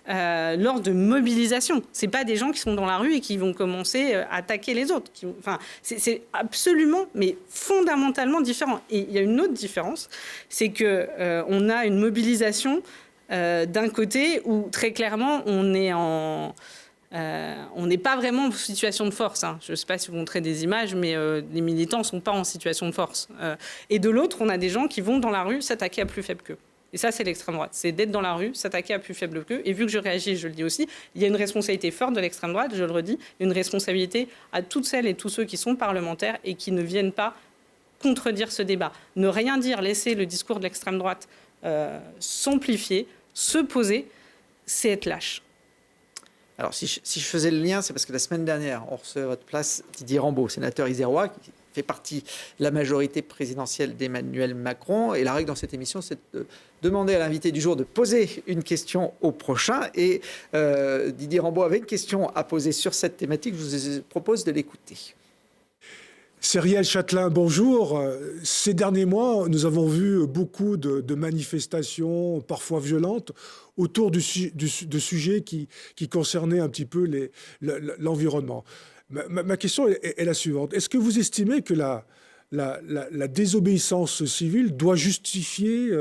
lors de mobilisation. Ce n'est pas des gens qui sont dans la rue et qui vont commencer à attaquer les autres. Enfin, c'est absolument, mais fondamentalement différent. Et il y a une autre différence, c'est qu'on a une mobilisation d'un côté où très clairement on est on n'est pas vraiment en situation de force. Hein. Je ne sais pas si vous montrez des images, mais les militants ne sont pas en situation de force. Et de l'autre, on a des gens qui vont dans la rue s'attaquer à plus faible qu'eux. Et ça, c'est l'extrême droite. C'est d'être dans la rue, s'attaquer à plus faible qu'eux. Et vu que je réagis, je le dis aussi, il y a une responsabilité forte de l'extrême droite, je le redis, une responsabilité à toutes celles et tous ceux qui sont parlementaires et qui ne viennent pas contredire ce débat. Ne rien dire, laisser le discours de l'extrême droite s'amplifier, se poser, c'est être lâche. Alors, si je faisais le lien, c'est parce que la semaine dernière, on recevait à votre place Didier Rambaud, sénateur isérois, qui fait partie de la majorité présidentielle d'Emmanuel Macron. Et la règle dans cette émission, c'est de demander à l'invité du jour de poser une question au prochain. Et Didier Rambaud avait une question à poser sur cette thématique. Je vous propose de l'écouter. Cyrielle Châtelain, bonjour. Ces derniers mois, nous avons vu beaucoup de manifestations, parfois violentes, autour de sujets qui concernaient un petit peu l'environnement. Ma question est la suivante. Est-ce que vous estimez que la désobéissance civile doit justifier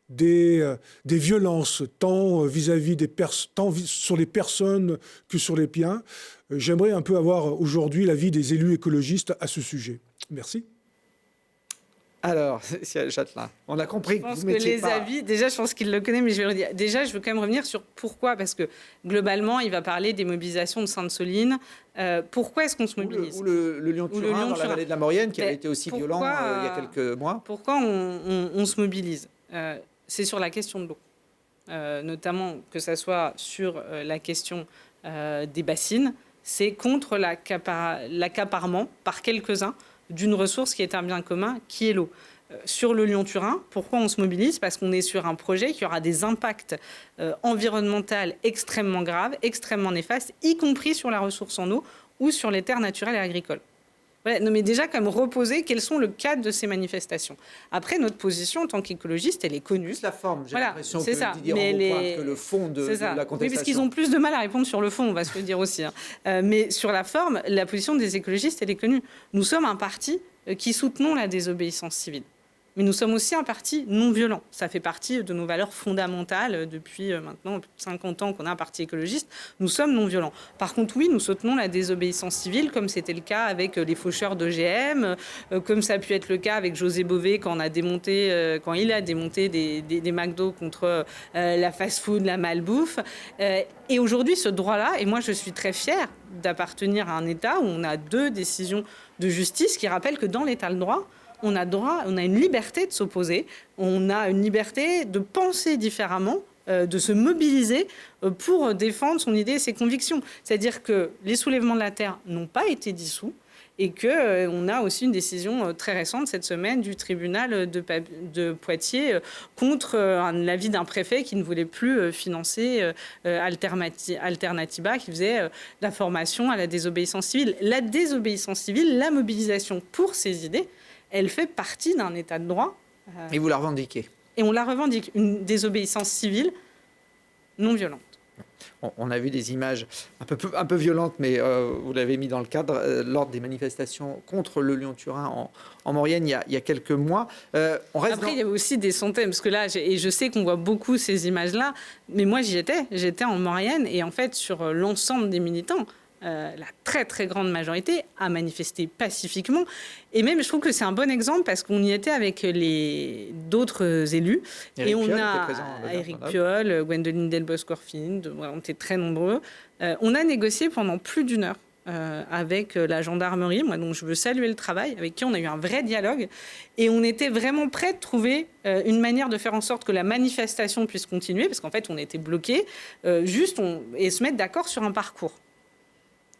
des violences, tant vis-à-vis tant sur les personnes que sur les biens? J'aimerais un peu avoir aujourd'hui l'avis des élus écologistes à ce sujet. Merci. Alors, Châtelain, on a compris que vous mettiez pas... avis, déjà, je pense qu'il le connaît, mais je vais le dire. Déjà, je veux quand même revenir sur pourquoi, parce que globalement, il va parler des mobilisations de Sainte-Soline. Pourquoi est-ce qu'on se mobilise? Ou le Lyon-Turin dans la vallée de la Maurienne, qui avait été aussi violent il y a quelques mois. Pourquoi on se mobilise? C'est sur la question de l'eau, notamment que ce soit sur la question des bassines. C'est contre l'accaparement par quelques-uns d'une ressource qui est un bien commun, qui est l'eau. Sur le Lyon-Turin, pourquoi on se mobilise? Parce qu'on est sur un projet qui aura des impacts environnementaux extrêmement graves, extrêmement néfastes, y compris sur la ressource en eau ou sur les terres naturelles et agricoles. Voilà, non, mais déjà, quand même, reposer quels sont le cadre de ces manifestations. Après, notre position en tant qu'écologiste, elle est connue. Juste la forme, j'ai Voilà, l'impression c'est que ça. Didier Mais Rambaud pointe que le fond de la contestation. Oui, parce qu'ils ont plus de mal à répondre sur le fond, on va se le dire aussi. Mais sur la forme, la position des écologistes, elle est connue. Nous sommes un parti qui soutenons la désobéissance civile. Mais nous sommes aussi un parti non violent. Ça fait partie de nos valeurs fondamentales depuis maintenant plus de 50 ans qu'on a un parti écologiste. Nous sommes non violents. Par contre, oui, nous soutenons la désobéissance civile, comme c'était le cas avec les faucheurs d'OGM, comme ça a pu être le cas avec José Bové quand il a démonté des McDo contre la fast-food, la malbouffe. Et aujourd'hui, ce droit-là, et moi je suis très fière d'appartenir à un État où on a 2 décisions de justice qui rappellent que dans l'État de droit, on a une liberté de s'opposer, on a une liberté de penser différemment, de se mobiliser pour défendre son idée et ses convictions. C'est-à-dire que les soulèvements de la Terre n'ont pas été dissous et qu'on a aussi une décision très récente cette semaine du tribunal de Poitiers contre l'avis d'un préfet qui ne voulait plus financer Alternativa, qui faisait de la formation à la désobéissance civile. La désobéissance civile, la mobilisation pour ces idées, elle fait partie d'un état de droit. Et vous la revendiquez. Et on la revendique, une désobéissance civile non violente. On a vu des images un peu violentes, mais vous l'avez mis dans le cadre, lors des manifestations contre le Lyon-Turin en Maurienne il y a quelques mois. Après, il y avait aussi des centaines, parce que là, et je sais qu'on voit beaucoup ces images-là, mais moi j'étais en Maurienne, et en fait, sur l'ensemble des militants, la très très grande majorité a manifesté pacifiquement. Et même, je trouve que c'est un bon exemple parce qu'on y était avec d'autres élus. Éric et on Piolle a était présent, Éric Piolle, Gwendoline Delbos-Corfin, on était très nombreux. On a négocié pendant plus d'1 heure. Avec la gendarmerie, moi donc je veux saluer le travail, avec qui on a eu un vrai dialogue et on était vraiment prêts de trouver une manière de faire en sorte que la manifestation puisse continuer, parce qu'en fait on était bloqués, et se mettre d'accord sur un parcours.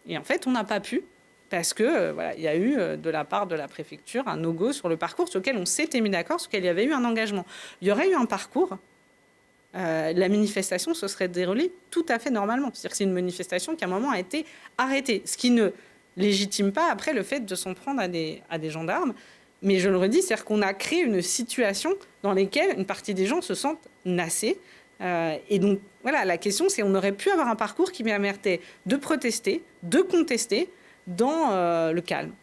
Et en fait, on n'a pas pu, parce que il y a eu de la part de la préfecture un no-go sur le parcours sur lequel on s'était mis d'accord, sur lequel il y avait eu un engagement. Il y aurait eu un parcours, la manifestation se serait déroulée tout à fait normalement. C'est-à-dire que c'est une manifestation qui à un moment a été arrêtée, ce qui ne légitime pas après le fait de s'en prendre à des gendarmes. Mais je le redis, c'est-à-dire qu'on a créé une situation dans laquelle une partie des gens se sentent nassés. Et donc, voilà, la question, c'est on aurait pu avoir un parcours qui permettait de protester, de contester dans le calme.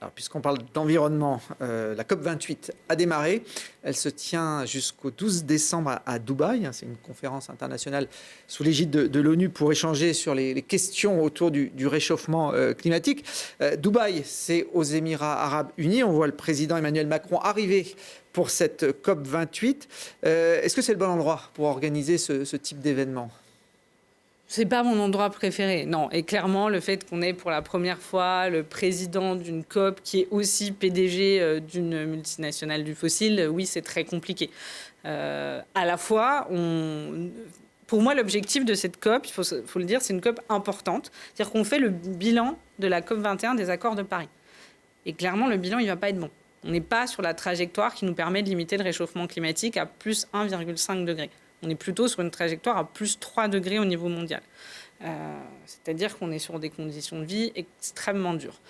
Alors, puisqu'on parle d'environnement, la COP28 a démarré. Elle se tient jusqu'au 12 décembre à Dubaï. C'est une conférence internationale sous l'égide de l'ONU pour échanger sur les questions autour du réchauffement climatique. Dubaï, c'est aux Émirats arabes unis. On voit le président Emmanuel Macron arriver pour cette COP28. Est-ce que c'est le bon endroit pour organiser ce type d'événement ? C'est pas mon endroit préféré, non. Et clairement, le fait qu'on ait pour la première fois le président d'une COP qui est aussi PDG d'une multinationale du fossile, oui, c'est très compliqué. À la fois, pour moi, l'objectif de cette COP, il faut le dire, c'est une COP importante. C'est-à-dire qu'on fait le bilan de la COP 21 des accords de Paris. Et clairement, le bilan, il ne va pas être bon. On n'est pas sur la trajectoire qui nous permet de limiter le réchauffement climatique à plus 1,5 degré. On est plutôt sur une trajectoire à plus 3 degrés au niveau mondial. C'est-à-dire qu'on est sur des conditions de vie extrêmement dures.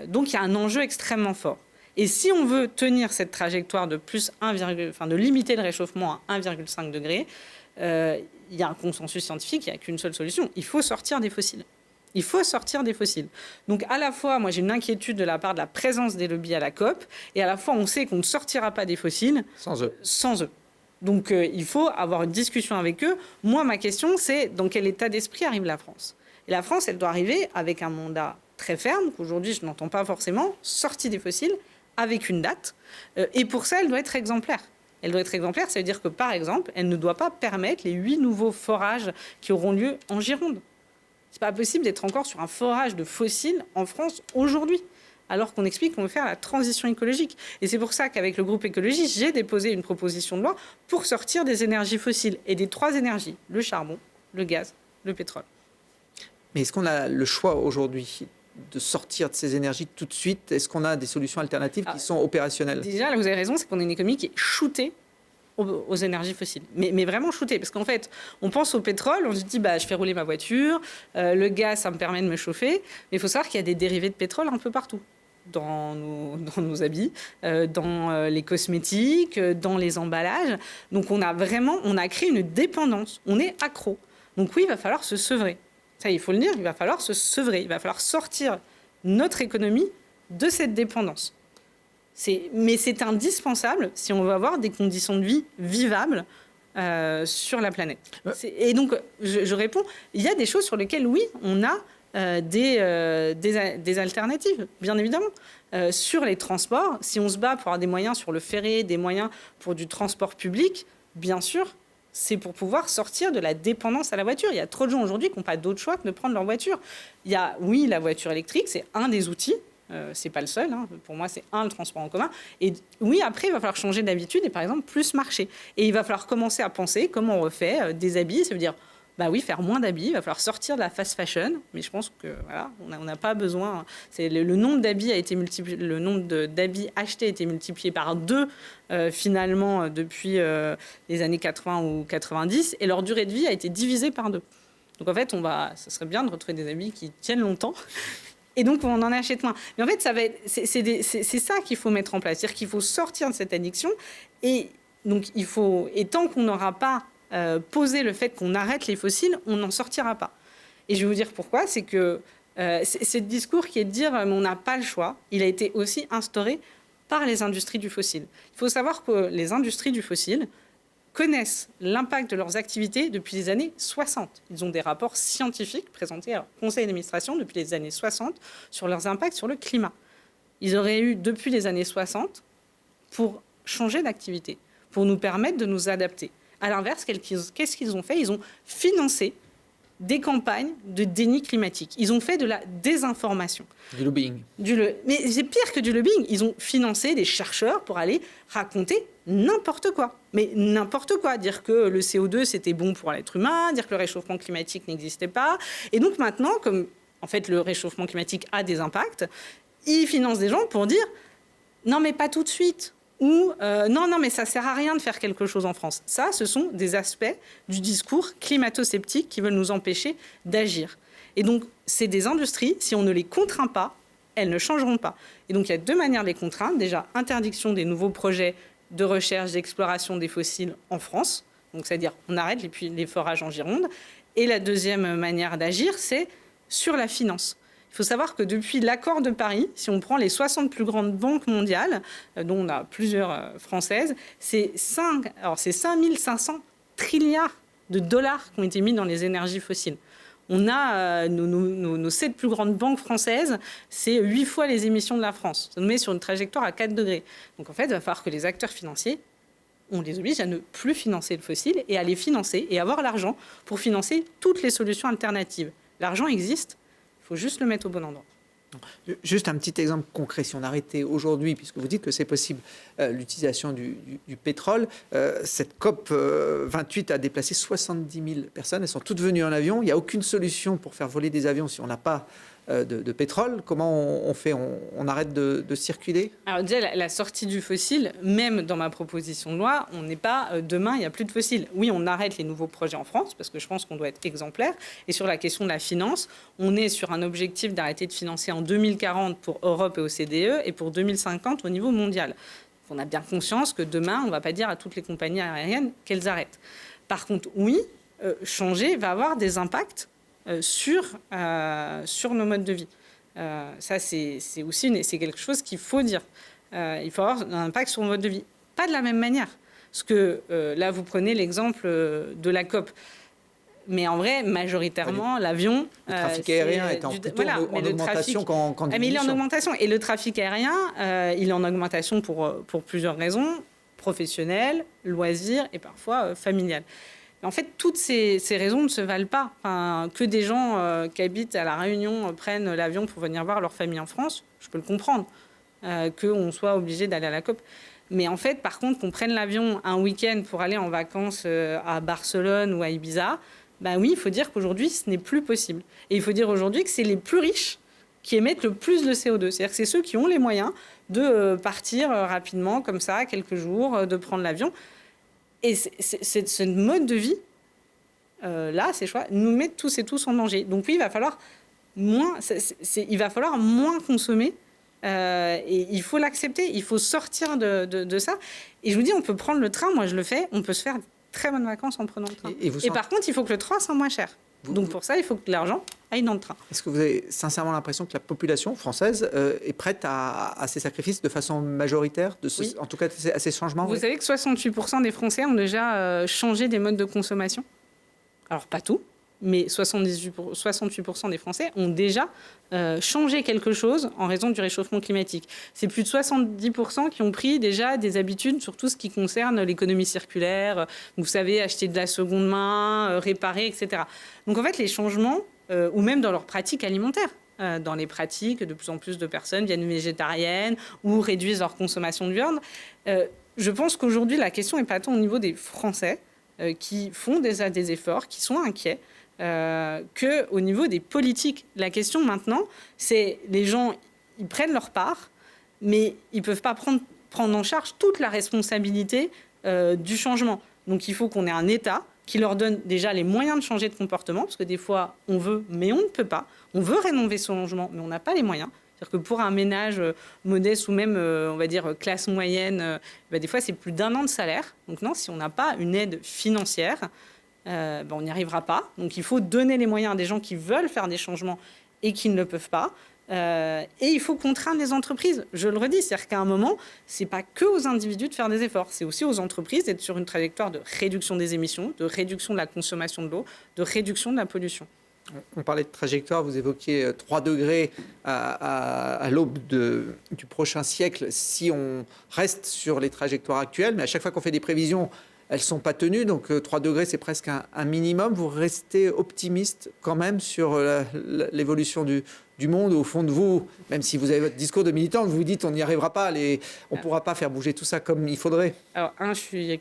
Donc il y a un enjeu extrêmement fort. Et si on veut tenir cette trajectoire de de limiter le réchauffement à 1,5 degré, il y a un consensus scientifique, il n'y a qu'une seule solution. Il faut sortir des fossiles. Il faut sortir des fossiles. Donc à la fois, moi j'ai une inquiétude de la part de la présence des lobbies à la COP, et à la fois on sait qu'on ne sortira pas des fossiles sans eux. Donc il faut avoir une discussion avec eux. Moi, ma question, c'est dans quel état d'esprit arrive la France ? Et la France, elle doit arriver avec un mandat très ferme, qu'aujourd'hui je n'entends pas forcément, sortie des fossiles, avec une date. Et pour ça, elle doit être exemplaire. Elle doit être exemplaire, ça veut dire que, par exemple, elle ne doit pas permettre les 8 nouveaux forages qui auront lieu en Gironde. C'est pas possible d'être encore sur un forage de fossiles en France aujourd'hui, alors qu'on explique qu'on veut faire la transition écologique. Et c'est pour ça qu'avec le groupe écologiste, j'ai déposé une proposition de loi pour sortir des énergies fossiles et des 3 énergies, le charbon, le gaz, le pétrole. Mais est-ce qu'on a le choix aujourd'hui de sortir de ces énergies tout de suite ? Est-ce qu'on a des solutions alternatives qui sont opérationnelles ? Déjà, là, vous avez raison, c'est qu'on a une économie qui est shootée aux énergies fossiles. Mais vraiment shooter, parce qu'en fait, on pense au pétrole, on se dit, je fais rouler ma voiture, le gaz, ça me permet de me chauffer, mais il faut savoir qu'il y a des dérivés de pétrole un peu partout. Dans nos habits, dans les cosmétiques, dans les emballages. Donc on a créé une dépendance, on est accro. Donc oui, il va falloir se sevrer. Ça, il faut le dire, il va falloir se sevrer, il va falloir sortir notre économie de cette dépendance. Mais c'est indispensable si on veut avoir des conditions de vie vivables sur la planète. Et donc, je réponds, il y a des choses sur lesquelles, oui, on a des alternatives, bien évidemment. Sur les transports, si on se bat pour avoir des moyens sur le ferré, des moyens pour du transport public, bien sûr, c'est pour pouvoir sortir de la dépendance à la voiture. Il y a trop de gens aujourd'hui qui n'ont pas d'autre choix que de prendre leur voiture. Il y a, oui, la voiture électrique, c'est un des outils. C'est pas le seul. Hein. Pour moi, c'est le transport en commun. Et oui, après, il va falloir changer d'habitude et, par exemple, plus marcher. Et il va falloir commencer à penser comment on refait des habits. Ça veut dire, oui, faire moins d'habits. Il va falloir sortir de la fast fashion. Mais je pense que voilà, on n'a pas besoin. Le nombre d'habits a été multiplié. Le nombre d'habits achetés a été multiplié par 2 finalement depuis les années 80 ou 90, et leur durée de vie a été divisée par 2. Donc en fait, ça serait bien de retrouver des habits qui tiennent longtemps. Et donc, on en achète moins. Mais en fait, c'est ça qu'il faut mettre en place. C'est-à-dire qu'il faut sortir de cette addiction. Et donc, et tant qu'on n'aura pas posé le fait qu'on arrête les fossiles, on n'en sortira pas. Et je vais vous dire pourquoi. C'est que ce discours qui est de dire on n'a pas le choix, il a été aussi instauré par les industries du fossile. Il faut savoir que les industries du fossile connaissent l'impact de leurs activités depuis les années 60. Ils ont des rapports scientifiques présentés au conseil d'administration depuis les années 60 sur leurs impacts sur le climat. Ils auraient eu, depuis les années 60, pour changer d'activité, pour nous permettre de nous adapter. À l'inverse, qu'est-ce qu'ils ont fait? Ils ont financé des campagnes de déni climatique. Ils ont fait de la désinformation. Du lobbying. Mais c'est pire que du lobbying. Ils ont financé des chercheurs pour aller raconter n'importe quoi. Mais n'importe quoi. Dire que le CO2, c'était bon pour l'être humain, dire que le réchauffement climatique n'existait pas. Et donc maintenant, comme en fait le réchauffement climatique a des impacts, ils financent des gens pour dire « non, mais pas tout de suite ». Ou non, mais ça ne sert à rien de faire quelque chose en France. Ça, ce sont des aspects du discours climato-sceptique qui veulent nous empêcher d'agir. Et donc, c'est des industries, si on ne les contraint pas, elles ne changeront pas. Et donc, il y a 2 manières de les contraindre. Déjà, interdiction des nouveaux projets de recherche, d'exploration des fossiles en France. Donc, c'est-à-dire, on arrête les forages en Gironde. Et la deuxième manière d'agir, c'est sur la finance. Il faut savoir que depuis l'accord de Paris, si on prend les 60 plus grandes banques mondiales, dont on a plusieurs françaises, c'est 5500 trilliards de dollars qui ont été mis dans les énergies fossiles. On a nos 7 plus grandes banques françaises, c'est 8 fois les émissions de la France. Ça nous met sur une trajectoire à 4 degrés. Donc en fait, il va falloir que les acteurs financiers, on les oblige à ne plus financer le fossile et à les financer et avoir l'argent pour financer toutes les solutions alternatives. L'argent existe. Il faut juste le mettre au bon endroit. Juste un petit exemple concret. Si on arrêtait aujourd'hui, puisque vous dites que c'est possible, l'utilisation du pétrole, cette COP 28 a déplacé 70 000 personnes. Elles sont toutes venues en avion. Il n'y a aucune solution pour faire voler des avions si on n'a pas de pétrole. Comment on fait? On arrête de circuler? Alors déjà, la sortie du fossile, même dans ma proposition de loi, on n'est pas demain, il n'y a plus de fossiles. Oui, on arrête les nouveaux projets en France, parce que je pense qu'on doit être exemplaire. Et sur la question de la finance, on est sur un objectif d'arrêter de financer en 2040 pour Europe et OCDE et pour 2050 au niveau mondial. On a bien conscience que demain, on ne va pas dire à toutes les compagnies aériennes qu'elles arrêtent. Par contre, oui, changer va avoir des impacts sur nos modes de vie. Ça, c'est aussi c'est quelque chose qu'il faut dire. Il faut avoir un impact sur le mode de vie. Pas de la même manière. Parce que là, vous prenez l'exemple de la COP. Mais en vrai, majoritairement, l'avion... Le trafic aérien est en augmentation qu'en diminution. Mais il est en augmentation. Et le trafic aérien, il est en augmentation pour plusieurs raisons. Professionnelles, loisirs et parfois familiales. En fait, toutes ces raisons ne se valent pas. Enfin, que des gens qui habitent à La Réunion prennent l'avion pour venir voir leur famille en France, je peux le comprendre. Qu'on soit obligé d'aller à la COP. Mais en fait, par contre, qu'on prenne l'avion un week-end pour aller en vacances à Barcelone ou à Ibiza, oui, il faut dire qu'aujourd'hui, ce n'est plus possible. Et il faut dire aujourd'hui que c'est les plus riches qui émettent le plus de CO2. C'est-à-dire que c'est ceux qui ont les moyens de partir rapidement, comme ça, quelques jours, de prendre l'avion. Et ce mode de vie, là, ces choix, nous mettent tous et tous en danger. Donc oui, il va falloir moins consommer. Et il faut l'accepter, il faut sortir de ça. Et je vous dis, on peut prendre le train, moi je le fais, on peut se faire de très bonnes vacances en prenant le train. Et par contre, il faut que le train soit moins cher. Donc pour ça, il faut que l'argent aille dans le train. Est-ce que vous avez sincèrement l'impression que la population française est prête à ces sacrifices de façon majoritaire, oui. En tout cas à ces changements? Vous savez que 68% des Français ont déjà changé des modes de consommation. Alors pas tout, mais 68% des Français ont déjà changé quelque chose en raison du réchauffement climatique. C'est plus de 70% qui ont pris déjà des habitudes sur tout ce qui concerne l'économie circulaire, vous savez, acheter de la seconde main, réparer, etc. Donc en fait, les changements, ou même dans leurs pratiques alimentaires, dans les pratiques, de plus en plus de personnes deviennent végétariennes ou réduisent leur consommation de viande. Je pense qu'aujourd'hui, la question n'est pas tant au niveau des Français qui font déjà des efforts, qui sont inquiets, qu'au niveau des politiques. La question maintenant, c'est les gens, ils prennent leur part, mais ils ne peuvent pas prendre en charge toute la responsabilité du changement. Donc il faut qu'on ait un État qui leur donne déjà les moyens de changer de comportement, parce que des fois, on veut, mais on ne peut pas. On veut rénover son logement, mais on n'a pas les moyens. C'est-à-dire que pour un ménage modeste ou même, on va dire, classe moyenne, des fois, c'est plus d'1 an de salaire. Donc non, si on n'a pas une aide financière, on n'y arrivera pas. Donc il faut donner les moyens à des gens qui veulent faire des changements et qui ne le peuvent pas. Et il faut contraindre les entreprises. Je le redis, c'est-à-dire qu'à un moment, ce n'est pas que aux individus de faire des efforts. C'est aussi aux entreprises d'être sur une trajectoire de réduction des émissions, de réduction de la consommation de l'eau, de réduction de la pollution. On parlait de trajectoire, vous évoquiez 3 degrés à l'aube du prochain siècle si on reste sur les trajectoires actuelles. Mais à chaque fois qu'on fait des prévisions, elles ne sont pas tenues. Donc 3 degrés, c'est presque un minimum. Vous restez optimiste quand même sur l'évolution du monde au fond de vous, même si vous avez votre discours de militant, vous vous dites on n'y arrivera pas, on ne pourra pas faire bouger tout ça comme il faudrait. Alors, je suis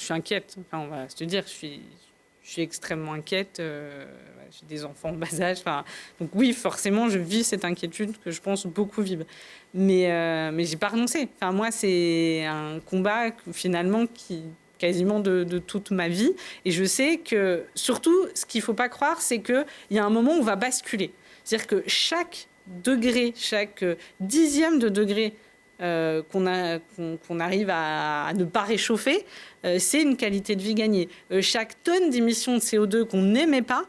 inquiète. On va se dire, je suis extrêmement inquiète. J'ai des enfants en bas âge. Donc oui, forcément, je vis cette inquiétude que je pense beaucoup vivent. Mais je n'ai pas renoncé. Moi, c'est un combat finalement quasiment de toute ma vie. Et je sais que, surtout, ce qu'il ne faut pas croire, c'est qu'il y a un moment où on va basculer. C'est-à-dire que chaque degré, chaque dixième de degré qu'on arrive à ne pas réchauffer, c'est une qualité de vie gagnée. Chaque tonne d'émissions de CO2 qu'on n'aimait pas,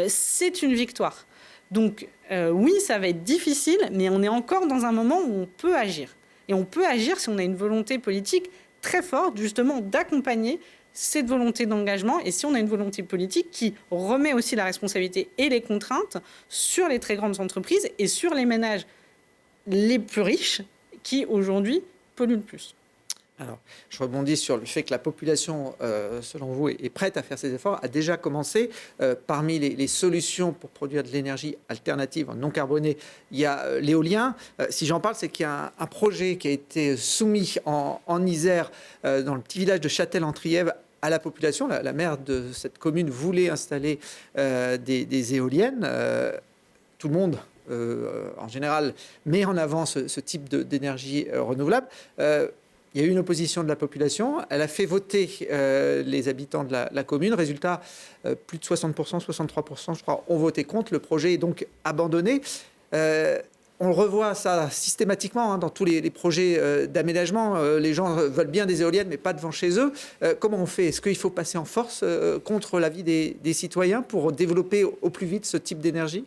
c'est une victoire. Donc oui, ça va être difficile, mais on est encore dans un moment où on peut agir. Et on peut agir si on a une volonté politique très forte, justement, d'accompagner cette volonté d'engagement, et si on a une volonté politique qui remet aussi la responsabilité et les contraintes sur les très grandes entreprises et sur les ménages les plus riches qui, aujourd'hui, polluent le plus. Alors, je rebondis sur le fait que la population, selon vous, est prête à faire ces efforts, a déjà commencé. Parmi les solutions pour produire de l'énergie alternative non carbonée, il y a l'éolien. Si j'en parle, c'est qu'il y a un projet qui a été soumis en Isère, dans le petit village de Châtel-en-Trièves, à la population. La maire de cette commune voulait installer des éoliennes. Tout le monde, en général, met en avant ce type d'énergie renouvelable. Il y a eu une opposition de la population. Elle a fait voter les habitants de la commune. Résultat, plus de 60%, 63%, je crois, ont voté contre. Le projet est donc abandonné. On le revoit ça systématiquement dans tous les projets d'aménagement. Les gens veulent bien des éoliennes, mais pas devant chez eux. Comment on fait? Est-ce qu'il faut passer en force contre l'avis des citoyens pour développer au plus vite ce type d'énergie?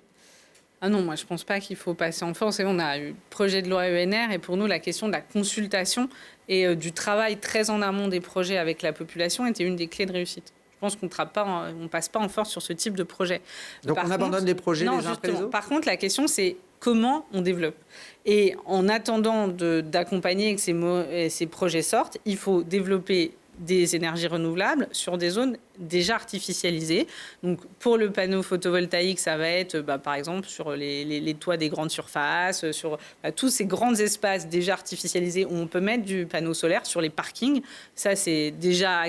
Ah non, moi je ne pense pas qu'il faut passer en force. Et on a eu le projet de loi ENR, et pour nous la question de la consultation et du travail très en amont des projets avec la population était une des clés de réussite. Je pense qu'on ne passe pas en force sur ce type de projet. Donc on abandonne les projets les uns après les autres? Par contre, la question c'est comment on développe. Et en attendant d'accompagner que ces projets sortent, il faut développer des énergies renouvelables sur des zones déjà artificialisées. Donc, pour le panneau photovoltaïque, ça va être, par exemple, sur les toits des grandes surfaces, sur tous ces grands espaces déjà artificialisés où on peut mettre du panneau solaire, sur les parkings. Ça, c'est déjà...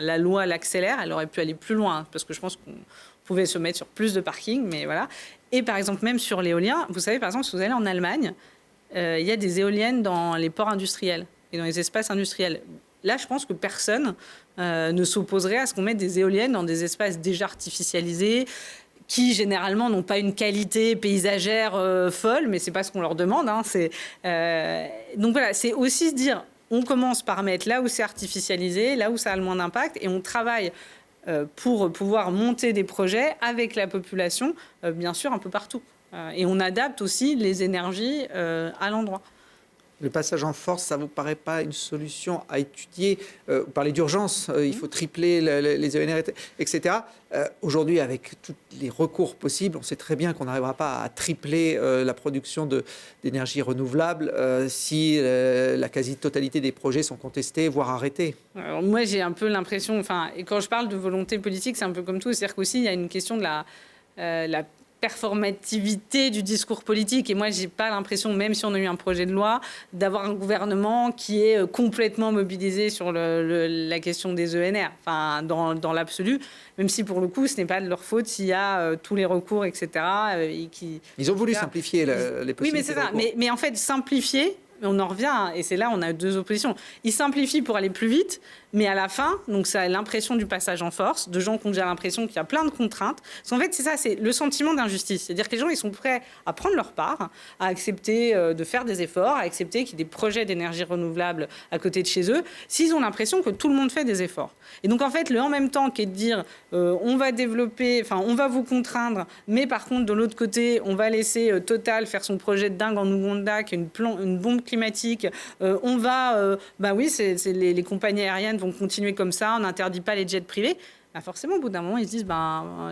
la loi l'accélère. Elle aurait pu aller plus loin, parce que je pense qu'on pouvait se mettre sur plus de parkings, mais voilà. Et par exemple, même sur l'éolien, vous savez, par exemple, si vous allez en Allemagne, il y a des éoliennes dans les ports industriels et dans les espaces industriels. Là, je pense que personne ne s'opposerait à ce qu'on mette des éoliennes dans des espaces déjà artificialisés, qui généralement n'ont pas une qualité paysagère folle, mais c'est pas ce qu'on leur demande. Hein. Donc voilà, c'est aussi se dire, on commence par mettre là où c'est artificialisé, là où ça a le moins d'impact, et on travaille pour pouvoir monter des projets avec la population, bien sûr, un peu partout. Et on adapte aussi les énergies à l'endroit. Le passage en force, ça ne vous paraît pas une solution à étudier? Vous parlez d'urgence, il faut tripler les ENR, etc. Aujourd'hui, avec tous les recours possibles, on sait très bien qu'on n'arrivera pas à tripler la production d'énergie renouvelable si la quasi-totalité des projets sont contestés, voire arrêtés. Alors moi, j'ai un peu l'impression, et quand je parle de volonté politique, c'est un peu comme tout, c'est-à-dire qu'aussi, il y a une question de la performativité du discours politique. Et moi, j'ai pas l'impression, même si on a eu un projet de loi, d'avoir un gouvernement qui est complètement mobilisé sur la question des ENR, dans l'absolu, même si pour le coup, ce n'est pas de leur faute s'il y a tous les recours, etc. Ils ont voulu simplifier les possibilités. Oui, mais c'est ça. Mais en fait, simplifier, on en revient, et c'est là on a deux oppositions. Ils simplifient pour aller plus vite, mais à la fin, donc ça a l'impression du passage en force, de gens qui ont déjà l'impression qu'il y a plein de contraintes. Parce qu'en fait, c'est ça, c'est le sentiment d'injustice. C'est-à-dire que les gens, ils sont prêts à prendre leur part, à accepter de faire des efforts, à accepter qu'il y ait des projets d'énergie renouvelable à côté de chez eux, s'ils ont l'impression que tout le monde fait des efforts. Et donc, en fait, le en même temps qui est de dire, on va développer, on va vous contraindre, mais par contre, de l'autre côté, on va laisser Total faire son projet de dingue en Ouganda, qui est une bombe climatique. On va, les compagnies aériennes vont continuer comme ça, on n'interdit pas les jets privés. Forcément, au bout d'un moment, ils se disent,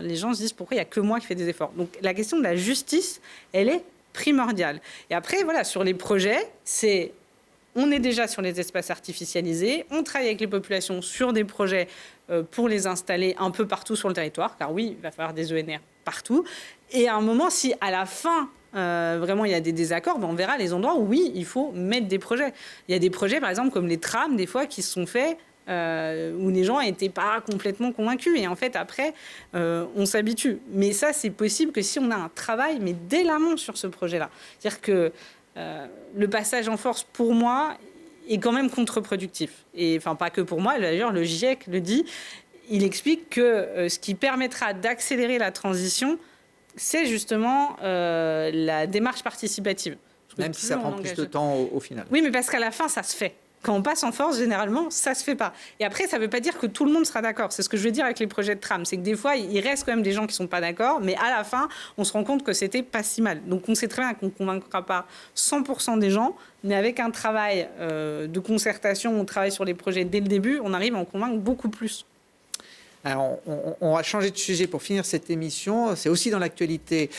les gens se disent, pourquoi il n'y a que moi qui fais des efforts? Donc la question de la justice, elle est primordiale. Et après, voilà, sur les projets, on est déjà sur les espaces artificialisés, on travaille avec les populations sur des projets pour les installer un peu partout sur le territoire, car oui, il va falloir des ENR partout. Et à un moment, si à la fin, vraiment il y a des désaccords, on verra les endroits où oui, il faut mettre des projets. Il y a des projets, par exemple, comme les trams, des fois, qui se sont faits où les gens n'étaient pas complètement convaincus. Et en fait, après, on s'habitue. Mais ça, c'est possible que si on a un travail, mais dès l'amont sur ce projet-là. C'est-à-dire que le passage en force, pour moi, est quand même contre-productif. Et pas que pour moi, d'ailleurs, le GIEC le dit. Il explique que ce qui permettra d'accélérer la transition, c'est justement la démarche participative. Même si ça prend plus de temps au final. Oui, mais parce qu'à la fin, ça se fait. Quand on passe en force, généralement, ça se fait pas. Et après, ça ne veut pas dire que tout le monde sera d'accord. C'est ce que je veux dire avec les projets de tram. C'est que des fois, il reste quand même des gens qui ne sont pas d'accord, mais à la fin, on se rend compte que c'était pas si mal. Donc, on sait très bien qu'on ne convaincra pas 100% des gens, mais avec un travail de concertation, on travaille sur les projets dès le début, on arrive à en convaincre beaucoup plus. Alors, on va changer de sujet pour finir cette émission. C'est aussi dans l'actualité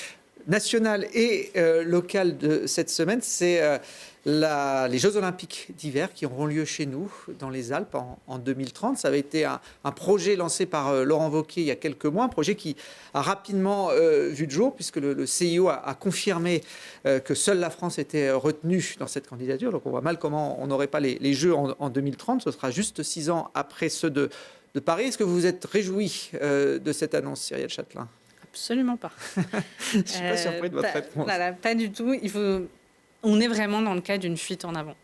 nationale et locale de cette semaine. C'est les Jeux Olympiques d'hiver qui auront lieu chez nous, dans les Alpes, en 2030. Ça avait été un projet lancé par Laurent Wauquiez il y a quelques mois, un projet qui a rapidement vu le jour, puisque le CIO a confirmé que seule la France était retenue dans cette candidature. Donc on voit mal comment on n'aurait pas les Jeux en 2030. Ce sera juste 6 ans après ceux de Paris. Est-ce que vous vous êtes réjoui de cette annonce, Cyrielle Chatelain? Absolument pas. Je ne suis pas surpris de votre réponse. Pas du tout. On est vraiment dans le cas d'une fuite en avant.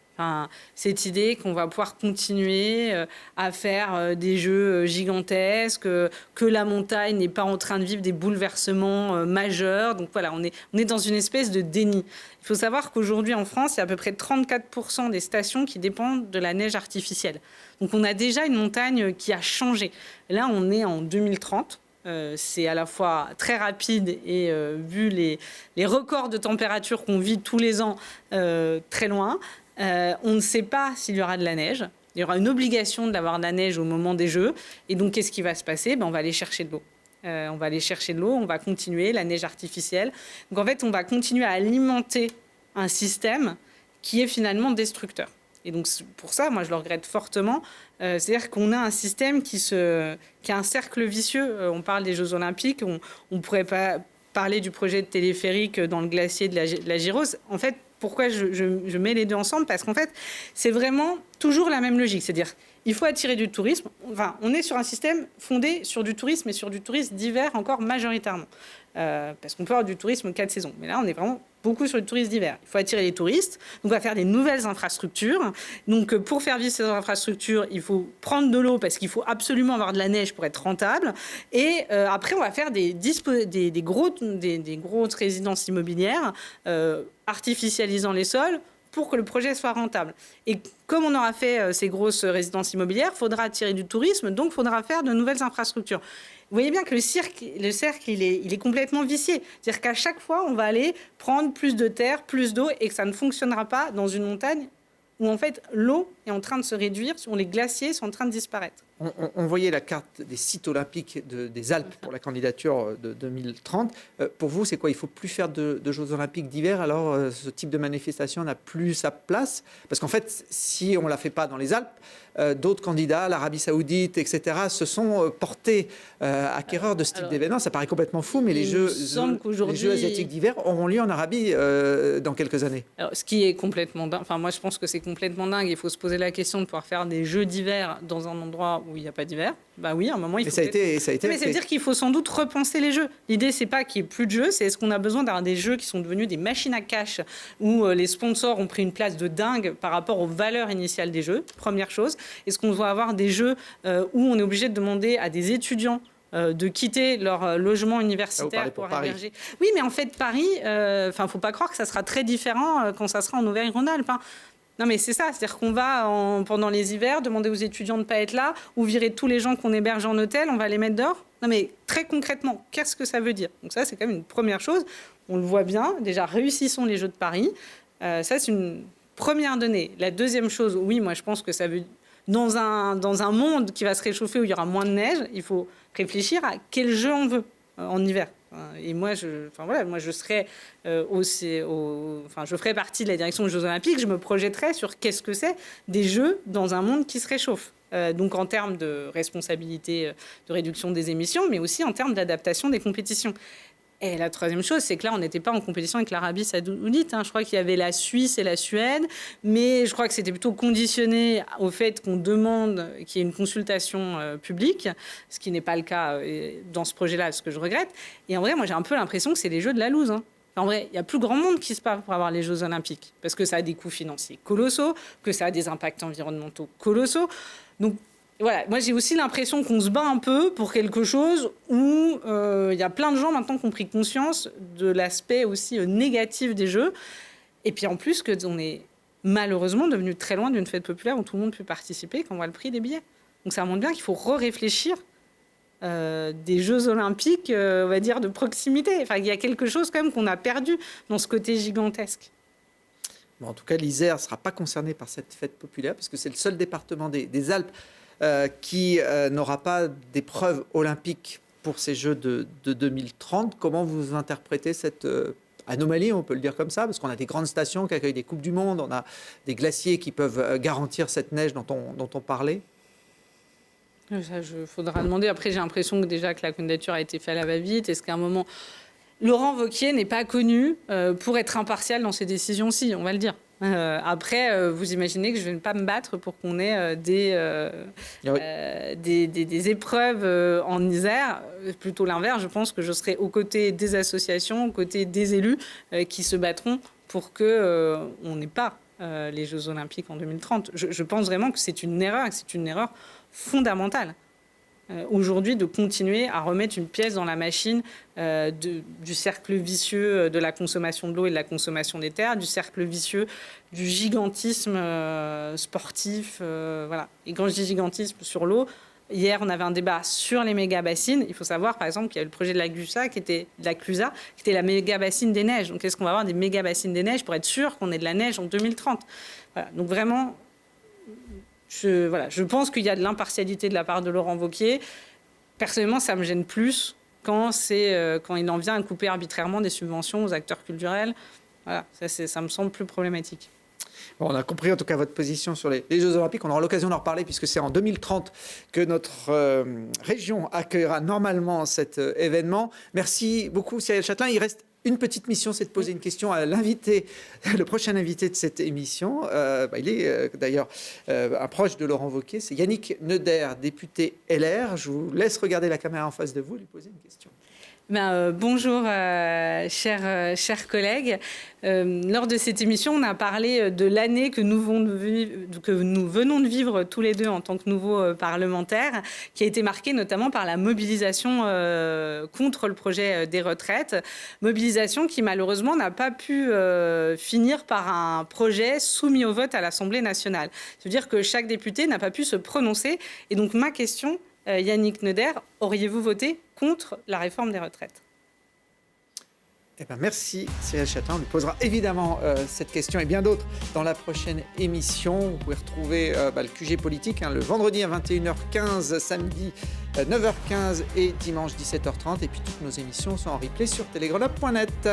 Cette idée qu'on va pouvoir continuer à faire des jeux gigantesques, que la montagne n'est pas en train de vivre des bouleversements majeurs. Donc voilà, on est dans une espèce de déni. Il faut savoir qu'aujourd'hui en France, il y a à peu près 34% des stations qui dépendent de la neige artificielle. Donc on a déjà une montagne qui a changé. Là, on est en 2030. C'est à la fois très rapide et vu les records de température qu'on vit tous les ans, très loin. On ne sait pas s'il y aura de la neige. Il y aura une obligation d'avoir de la neige au moment des Jeux. Et donc, qu'est-ce qui va se passer? On va aller chercher de l'eau. On va aller chercher de l'eau, on va continuer la neige artificielle. Donc, en fait, on va continuer à alimenter un système qui est finalement destructeur. Et donc, pour ça, moi, je le regrette fortement. C'est-à-dire qu'on a un système qui a un cercle vicieux. On parle des Jeux Olympiques. On pourrait pas parler du projet de téléphérique dans le glacier de la Girose. En fait, pourquoi je mets les deux ensemble? Parce qu'en fait, c'est vraiment toujours la même logique. C'est-à-dire, il faut attirer du tourisme. Enfin, on est sur un système fondé sur du tourisme et sur du tourisme d'hiver encore majoritairement. Parce qu'on peut avoir du tourisme 4 saisons. Mais là, on est vraiment beaucoup sur le tourisme d'hiver. Il faut attirer les touristes. Donc, on va faire des nouvelles infrastructures. Donc, pour faire vivre ces infrastructures, il faut prendre de l'eau parce qu'il faut absolument avoir de la neige pour être rentable. Et après, on va faire des grosses résidences immobilières artificialisant les sols pour que le projet soit rentable. Et comme on aura fait ces grosses résidences immobilières, il faudra attirer du tourisme, donc il faudra faire de nouvelles infrastructures. Vous voyez bien que le cercle, il est complètement vicié. C'est-à-dire qu'à chaque fois, on va aller prendre plus de terre, plus d'eau, et que ça ne fonctionnera pas dans une montagne où, en fait, l'eau est en train de se réduire, où les glaciers sont en train de disparaître. On voyait la carte des sites olympiques des Alpes pour la candidature de 2030. Pour vous, c'est quoi? Il ne faut plus faire de Jeux olympiques d'hiver, alors ce type de manifestation n'a plus sa place? Parce qu'en fait, si on ne la fait pas dans les Alpes, d'autres candidats, l'Arabie Saoudite, etc., se sont portés acquéreurs de ce type d'événement. Ça paraît complètement fou, mais les Jeux asiatiques d'hiver auront lieu en Arabie dans quelques années. Alors, ce qui est complètement dingue, enfin moi je pense que c'est complètement dingue. Il faut se poser la question de pouvoir faire des Jeux d'hiver dans un endroit où il n'y a pas d'hiver. Bah oui, à un moment il faut. Mais ça a été. Mais ça veut dire qu'il faut sans doute repenser les Jeux. L'idée c'est pas qu'il n'y ait plus de Jeux, c'est est-ce qu'on a besoin d'avoir des Jeux qui sont devenus des machines à cash où les sponsors ont pris une place de dingue par rapport aux valeurs initiales des Jeux. Première chose. Est-ce qu'on doit avoir des Jeux où on est obligé de demander à des étudiants de quitter leur logement universitaire pour héberger. Oui, mais en fait, Paris, faut pas croire que ça sera très différent quand ça sera en Auvergne-Rhône-Alpes. Non, mais c'est ça, c'est-à-dire qu'on va, pendant les hivers, demander aux étudiants de ne pas être là, ou virer tous les gens qu'on héberge en hôtel, on va les mettre dehors. Non, mais très concrètement, qu'est-ce que ça veut dire? Donc ça, c'est quand même une première chose. On le voit bien, déjà, réussissons les Jeux de Paris. Ça, c'est une première donnée. La deuxième chose, oui, moi, je pense que ça veut... Dans un monde qui va se réchauffer où il y aura moins de neige, il faut réfléchir à quel jeu on veut en hiver. Et moi, je serais je ferais partie de la direction des Jeux Olympiques. Je me projetterais sur qu'est-ce que c'est des jeux dans un monde qui se réchauffe. Donc en termes de responsabilité, de réduction des émissions, mais aussi en termes d'adaptation des compétitions. Et la troisième chose, c'est que là, on n'était pas en compétition avec l'Arabie Saoudite. Je crois qu'il y avait la Suisse et la Suède, mais je crois que c'était plutôt conditionné au fait qu'on demande qu'il y ait une consultation publique, ce qui n'est pas le cas dans ce projet-là, ce que je regrette. Et en vrai, moi, j'ai un peu l'impression que c'est les Jeux de la loose. En vrai, il y a plus grand monde qui se bat pour avoir les Jeux Olympiques, parce que ça a des coûts financiers colossaux, que ça a des impacts environnementaux colossaux. Donc, voilà, moi j'ai aussi l'impression qu'on se bat un peu pour quelque chose où il y a plein de gens maintenant qui ont pris conscience de l'aspect aussi négatif des Jeux. Et puis en plus qu'on est malheureusement devenu très loin d'une fête populaire où tout le monde peut participer quand on voit le prix des billets. Donc ça montre bien qu'il faut réfléchir des Jeux Olympiques, on va dire, de proximité. Enfin, il y a quelque chose quand même qu'on a perdu dans ce côté gigantesque. Bon, en tout cas, l'Isère ne sera pas concerné par cette fête populaire parce que c'est le seul département des Alpes qui n'aura pas d'épreuve olympique pour ces Jeux de 2030. Comment vous interprétez cette anomalie, on peut le dire comme ça, parce qu'on a des grandes stations qui accueillent des Coupes du Monde, on a des glaciers qui peuvent garantir cette neige dont on parlait? Ça, faudra demander. Après, j'ai l'impression que déjà que la candidature a été faite à la va-vite. Est-ce qu'à un moment... Laurent Wauquiez n'est pas connu pour être impartial dans ses décisions-ci, on va le dire. Après, vous imaginez que je ne vais pas me battre pour qu'on ait des épreuves en Isère. Plutôt l'inverse, je pense que je serai aux côtés des associations, aux côtés des élus qui se battront pour qu'on n'ait pas les Jeux Olympiques en 2030. Je pense vraiment que c'est une erreur fondamentale. Aujourd'hui, de continuer à remettre une pièce dans la machine du cercle vicieux de la consommation de l'eau et de la consommation des terres, du cercle vicieux du gigantisme sportif. Voilà. Et quand je dis gigantisme sur l'eau, hier, on avait un débat sur les méga-bassines. Il faut savoir, par exemple, qu'il y a le projet de la CLUSA, qui était la méga-bassine des neiges. Donc, est-ce qu'on va avoir des méga-bassines des neiges pour être sûr qu'on ait de la neige en 2030 ? Voilà. Donc, vraiment... Je pense qu'il y a de l'impartialité de la part de Laurent Wauquiez. Personnellement, ça me gêne plus quand il en vient à couper arbitrairement des subventions aux acteurs culturels. Voilà, ça me semble plus problématique. Bon, on a compris en tout cas votre position sur les Jeux Olympiques. On aura l'occasion d'en reparler puisque c'est en 2030 que notre région accueillera normalement cet événement. Merci beaucoup Cyril Chatelain. Il reste une petite mission, c'est de poser une question à l'invité, le prochain invité de cette émission. Il est d'ailleurs un proche de Laurent Wauquiez, c'est Yannick Neuder, député LR. Je vous laisse regarder la caméra en face de vous et lui poser une question. Bonjour, chers collègues. Lors de cette émission, on a parlé de l'année que nous venons de vivre tous les deux en tant que nouveaux parlementaires, qui a été marquée notamment par la mobilisation contre le projet des retraites. Mobilisation qui malheureusement n'a pas pu finir par un projet soumis au vote à l'Assemblée nationale. C'est-à-dire que chaque député n'a pas pu se prononcer. Et donc ma question, Yannick Neuder, auriez-vous voté contre la réforme des retraites ? Merci Cyril Chatelain. On lui posera évidemment cette question et bien d'autres dans la prochaine émission. Vous pouvez retrouver le QG politique le vendredi à 21h15, samedi 9h15 et dimanche 17h30. Et puis toutes nos émissions sont en replay sur telegrenade.net.